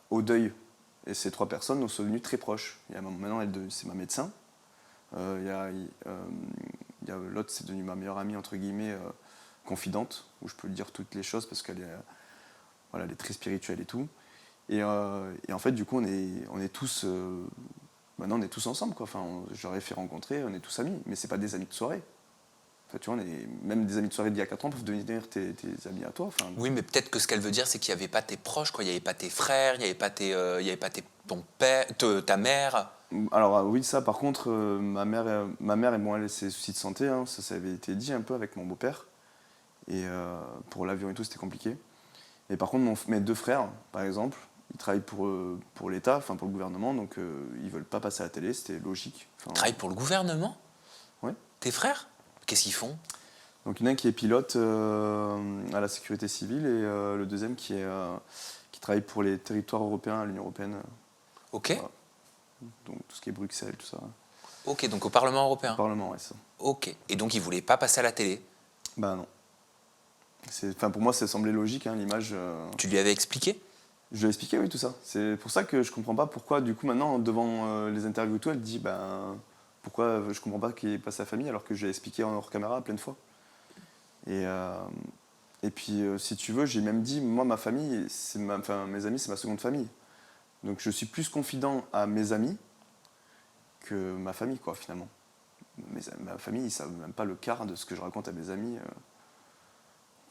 au deuil. Et ces 3 personnes nous sont devenues très proches. Maintenant, c'est ma médecin. L'autre, c'est devenu ma meilleure amie, entre guillemets, confidente, où je peux lui dire toutes les choses parce qu'elle est, voilà, elle est très spirituelle et tout. Et en fait, du coup, on est tous. Maintenant, on est tous ensemble, quoi. Enfin, j'aurais fait rencontrer, on est tous amis, mais c'est pas des amis de soirée. Enfin, tu vois, même des amis de soirée d'il y a 4 ans peuvent devenir tes amis à toi. Enfin, Oui, mais peut-être que ce qu'elle veut dire, c'est qu'il n'y avait pas tes proches, quoi. Il n'y avait pas tes frères, il n'y avait pas, ton père, ta mère. alors oui, ça, par contre, ma mère et moi, elle a ses soucis de santé, hein, ça avait été dit un peu avec mon beau-père. Et pour l'avion et tout, c'était compliqué. Et par contre, mes 2 frères, par exemple, ils travaillent pour l'État, enfin pour le gouvernement, donc ils veulent pas passer à la télé, c'était logique. Enfin, Ils travaillent pour le gouvernement, ouais. tes frères? Qu'est-ce qu'ils font? Donc il y en a un qui est pilote à la sécurité civile et le deuxième qui travaille pour les territoires européens, à l'Union européenne. Ok. Voilà. Donc tout ce qui est Bruxelles, tout ça. Ok, donc au Parlement Au européen. Parlement, ouais, ça. Ok. Et donc ils voulaient pas passer à la télé. Ben non. Pour moi, ça semblait logique, hein, l'image. Tu lui avais expliqué? Je lui ai expliqué, oui, tout ça. C'est pour ça que je comprends pas pourquoi, du coup, maintenant, devant les interviews et tout, elle dit, pourquoi je comprends pas qu'il n'y ait pas sa famille, alors que je l'ai expliqué en hors caméra plein de fois. Et puis, si tu veux, j'ai même dit, moi, ma famille, mes amis, c'est ma seconde famille. Donc, je suis plus confident à mes amis que ma famille, quoi, finalement. Ma famille, ils ne savent même pas le quart de ce que je raconte à mes amis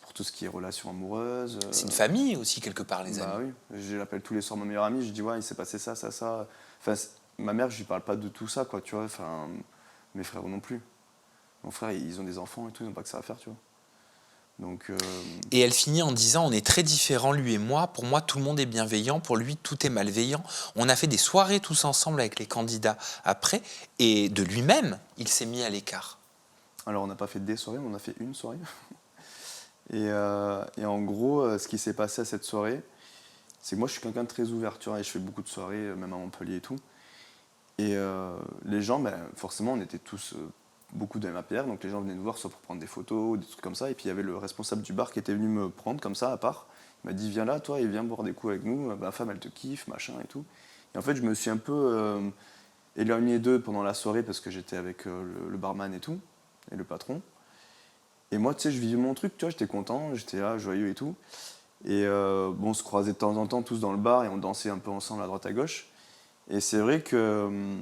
pour tout ce qui est relations amoureuses. C'est une famille aussi, quelque part, les Bah amis. oui, je l'appelle tous les soirs mon meilleur ami, je dis ouais, il s'est passé ça, ça, ça. Enfin, ma mère, je lui parle pas de tout ça, quoi, tu vois. Enfin, mes frères non plus. Mon frère, ils ont des enfants et tout, ils n'ont pas que ça à faire, tu vois. Donc, Et elle finit en disant, on est très différents, lui et moi. Pour moi, tout le monde est bienveillant. Pour lui, tout est malveillant. On a fait des soirées tous ensemble avec les candidats après. Et de lui-même, il s'est mis à l'écart. alors, on n'a pas fait des soirées, mais on a fait une soirée. Et en gros, ce qui s'est passé à cette soirée, c'est que moi, je suis quelqu'un de très ouvert, tu vois, et je fais beaucoup de soirées, même à Montpellier et tout. Et les gens, forcément, on était tous beaucoup de MAPR, donc les gens venaient nous voir soit pour prendre des photos, ou des trucs comme ça. Et puis il y avait le responsable du bar qui était venu me prendre comme ça, à part. Il m'a dit, viens là, toi, et viens boire des coups avec nous. Ma femme, elle te kiffe, machin et tout. Et en fait, je me suis un peu éloigné d'eux pendant la soirée parce que j'étais avec le barman et tout, et le patron. Et moi, tu sais, je vivais mon truc, tu vois, j'étais content, j'étais là, joyeux et tout. Et on se croisait de temps en temps tous dans le bar et on dansait un peu ensemble à droite à gauche. Et c'est vrai que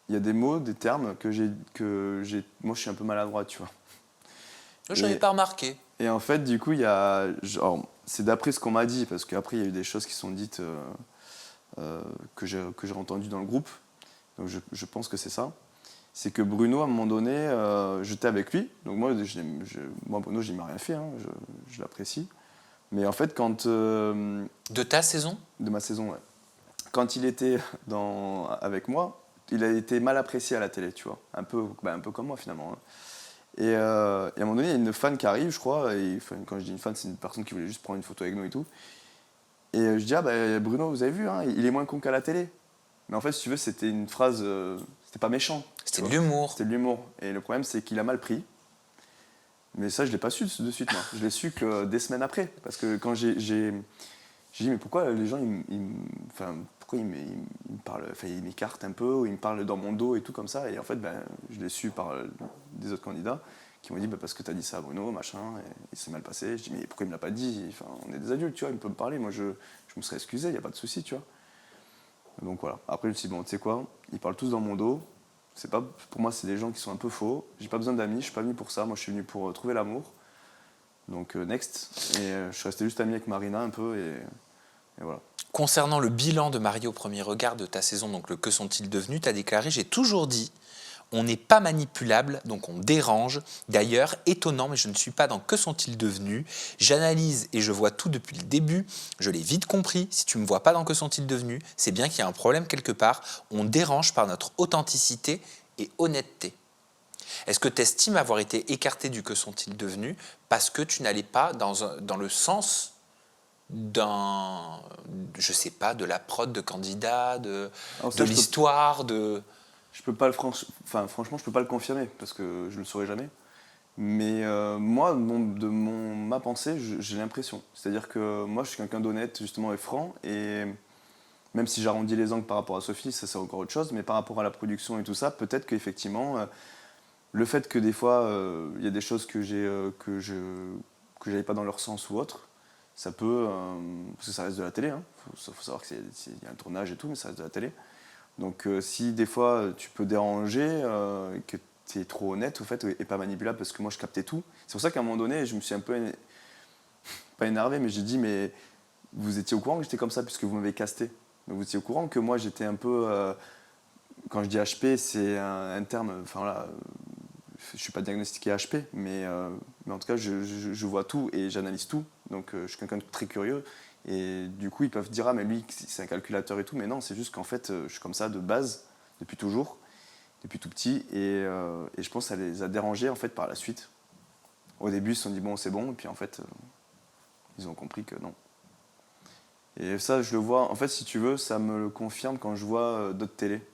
il y a des mots, des termes moi, je suis un peu maladroit, tu vois. Je n'avais pas remarqué. Et en fait, du coup, c'est d'après ce qu'on m'a dit, parce qu'après, il y a eu des choses qui sont dites que j'ai entendues dans le groupe. Donc je pense que c'est ça. C'est que Bruno, à un moment donné, j'étais avec lui. Donc moi, Bruno, je n'y m'a rien fait, hein, je l'apprécie. Mais en fait, De ta saison? de ma saison, ouais. Quand il était avec moi, il a été mal apprécié à la télé, tu vois. Un peu comme moi, finalement. Hein. Et à un moment donné, il y a une fan qui arrive, je crois. Et, quand je dis une fan, c'est une personne qui voulait juste prendre une photo avec nous et tout. Et je dis, Bruno, vous avez vu, hein, il est moins con qu'à la télé. Mais en fait, si tu veux, c'était une phrase... c'était pas méchant. C'était de l'humour. C'était de l'humour. Et le problème, c'est qu'il a mal pris. Mais ça, je l'ai pas su de suite, moi. Je l'ai su que des semaines après. Parce que quand j'ai dit, mais pourquoi les gens, pourquoi ils me parlent, ils m'écartent un peu, ou ils me parlent dans mon dos et tout comme ça. Et en fait, je l'ai su par des autres candidats qui m'ont dit, parce que tu as dit ça à Bruno, machin, et il s'est mal passé. Je dis, mais pourquoi il me l'a pas dit? Enfin, on est des adultes, tu vois, il peut me parler. Moi, je me serais excusé, il n'y a pas de souci, tu vois. Donc voilà. Après, je me suis dit, bon, tu sais quoi, ils parlent tous dans mon dos. Pour moi, c'est des gens qui sont un peu faux. J'ai pas besoin d'amis, je suis pas venu pour ça. Moi, je suis venu pour trouver l'amour. Donc, next. Et je suis resté juste ami avec Marina un peu, et voilà. Concernant le bilan de Marié au premier regard de ta saison, donc le Que sont-ils devenus, tu as déclaré, j'ai toujours dit, on n'est pas manipulable, donc on dérange. D'ailleurs, étonnant, mais je ne suis pas dans Que sont-ils devenus. J'analyse et je vois tout depuis le début. Je l'ai vite compris. Si tu ne me vois pas dans Que sont-ils devenus, c'est bien qu'il y a un problème quelque part. On dérange par notre authenticité et honnêteté. Est-ce que tu estimes avoir été écarté du Que sont-ils devenus parce que tu n'allais pas dans le sens je sais pas, de la prod de candidat, de l'histoire, Je peux pas franchement, je peux pas le confirmer parce que je le saurais jamais. Mais moi, ma pensée, j'ai l'impression. C'est-à-dire que moi, je suis quelqu'un d'honnête, justement, et franc. Et même si j'arrondis les angles par rapport à Sophie, ça c'est encore autre chose. Mais par rapport à la production et tout ça, peut-être qu'effectivement, le fait que des fois, il y a des choses que j'avais pas dans leur sens ou autre, ça peut, parce que ça reste de la télé, hein. Faut savoir qu'il y a un tournage et tout, mais ça reste de la télé. Donc si des fois tu peux déranger, que tu es trop honnête au fait, et pas manipulable, parce que moi je captais tout. C'est pour ça qu'à un moment donné, je me suis un peu, pas énervé, mais j'ai dit, mais vous étiez au courant que j'étais comme ça, puisque vous m'avez casté. Donc vous étiez au courant que moi j'étais un peu, quand je dis HP, c'est un terme, enfin voilà, je suis pas diagnostiqué HP, mais en tout cas je vois tout et j'analyse tout, donc je suis quelqu'un de très curieux. Et du coup, ils peuvent dire « Ah, mais lui, c'est un calculateur et tout », mais non, c'est juste qu'en fait, je suis comme ça de base, depuis toujours, depuis tout petit, et je pense que ça les a dérangés, en fait, par la suite. Au début, ils se sont dit « Bon, c'est bon », et puis en fait, ils ont compris que non. Et ça, je le vois, en fait, si tu veux, ça me le confirme quand je vois d'autres télés.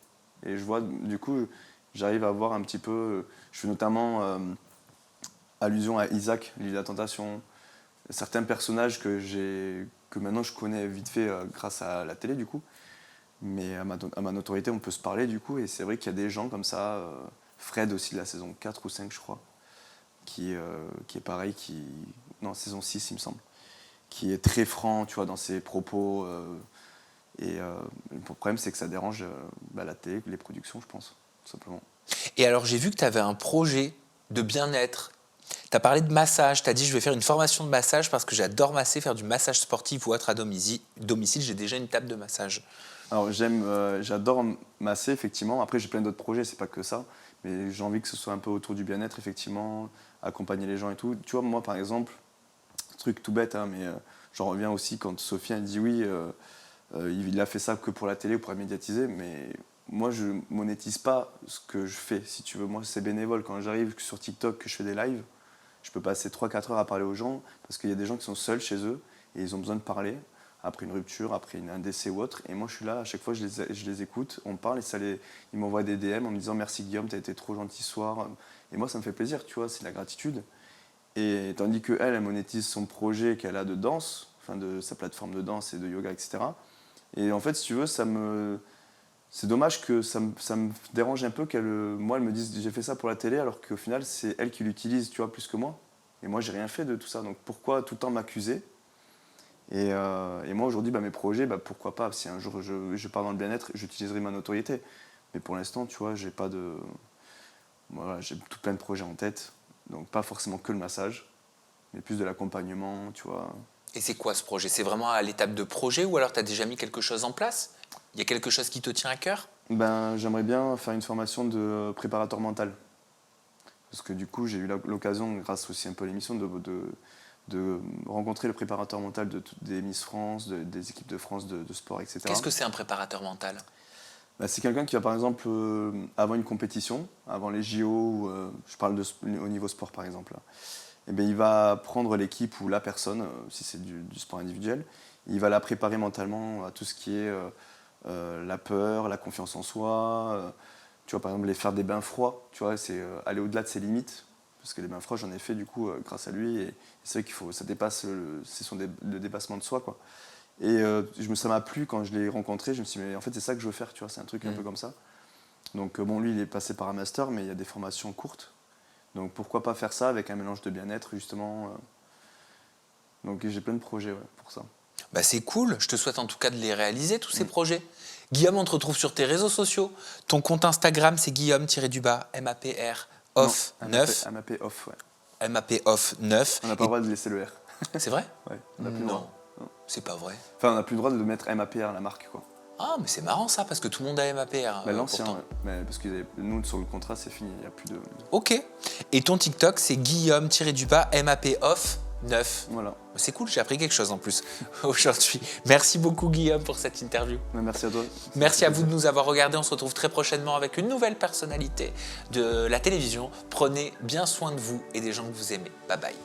Et je vois, du coup, j'arrive à voir un petit peu, je fais notamment allusion à Isaac, l'île de la Tentation, certains personnages que maintenant je connais vite fait grâce à la télé du coup, mais à ma notoriété on peut se parler du coup, et c'est vrai qu'il y a des gens comme ça, Fred aussi de la saison 4 ou 5 je crois, qui est pareil, non saison 6 il me semble, qui est très franc tu vois dans ses propos, et le problème c'est que ça dérange la télé, les productions je pense, tout simplement. Et alors j'ai vu que tu avais un projet de bien-être. Tu as parlé de massage, tu as dit je vais faire une formation de massage parce que j'adore masser, faire du massage sportif ou autre à domicile. J'ai déjà une table de massage. Alors j'adore masser effectivement, après j'ai plein d'autres projets, c'est pas que ça, mais j'ai envie que ce soit un peu autour du bien-être effectivement, accompagner les gens et tout. Tu vois, moi par exemple, truc tout bête, hein, mais j'en reviens aussi quand Sophie a dit oui, il a fait ça que pour la télé, pour la médiatiser, mais moi je monétise pas ce que je fais, si tu veux. Moi c'est bénévole, quand j'arrive sur TikTok, que je fais des lives, je peux passer 3-4 heures à parler aux gens, parce qu'il y a des gens qui sont seuls chez eux, et ils ont besoin de parler, après une rupture, après un décès ou autre, et moi je suis là, à chaque fois je les écoute, on parle, et ils m'envoient des DM en me disant « Merci Guillaume, t'as été trop gentil ce soir », et moi ça me fait plaisir, tu vois, c'est de la gratitude. Et tandis qu'elle, elle monétise son projet qu'elle a de danse, enfin de sa plateforme de danse et de yoga, etc. Et en fait, si tu veux, c'est dommage que ça me dérange un peu moi, elle me dise j'ai fait ça pour la télé, alors qu'au final, c'est elle qui l'utilise, tu vois, plus que moi. Et moi, j'ai rien fait de tout ça. Donc pourquoi tout le temps m'accuser ? Et moi, aujourd'hui, mes projets, pourquoi pas ? Si un jour je pars dans le bien-être, j'utiliserai ma notoriété. Mais pour l'instant, tu vois, j'ai tout plein de projets en tête. Donc pas forcément que le massage, mais plus de l'accompagnement, tu vois. Et c'est quoi ce projet ? C'est vraiment à l'étape de projet ou alors tu as déjà mis quelque chose en place ? Il y a quelque chose qui te tient à cœur ? J'aimerais bien faire une formation de préparateur mental. Parce que du coup, j'ai eu l'occasion, grâce aussi un peu à l'émission, de rencontrer le préparateur mental des Miss France, des équipes de France de sport, etc. Qu'est-ce que c'est un préparateur mental ? C'est quelqu'un qui va, par exemple, avant une compétition, avant les JO, je parle au niveau sport par exemple, et il va prendre l'équipe ou la personne, si c'est du sport individuel, il va la préparer mentalement à tout ce qui est la peur, la confiance en soi, tu vois, par exemple les faire des bains froids, tu vois, c'est aller au-delà de ses limites, parce que les bains froids j'en ai fait du coup grâce à lui, et c'est vrai ça dépasse, le dépassement de soi, quoi. Et ça m'a plu quand je l'ai rencontré, je me suis dit mais en fait c'est ça que je veux faire, tu vois, c'est un truc un peu comme ça. Donc lui il est passé par un master, mais il y a des formations courtes, donc pourquoi pas faire ça avec un mélange de bien-être justement. Donc j'ai plein de projets pour ça. C'est cool, je te souhaite en tout cas de les réaliser tous ces projets. Guillaume, on te retrouve sur tes réseaux sociaux, ton compte Instagram c'est Guillaume-MAPR off 9. MAP off, ouais. MAP off 9. On n'a pas le droit de laisser le R. C'est vrai ? Ouais, on n'a plus le droit. Non, c'est pas vrai. Enfin, on n'a plus le droit de mettre MAPR, la marque, quoi. Ah, mais c'est marrant ça, parce que tout le monde a MAPR. L'ancien, ouais. Mais parce que nous, sur le contrat, c'est fini, il n'y a plus de... Ok. Et ton TikTok, c'est Guillaume-MAP off 9. Voilà. C'est cool, j'ai appris quelque chose en plus aujourd'hui. Merci beaucoup Guillaume pour cette interview. Merci à toi. Merci à vous de nous avoir regardés. On se retrouve très prochainement avec une nouvelle personnalité de la télévision. Prenez bien soin de vous et des gens que vous aimez. Bye bye.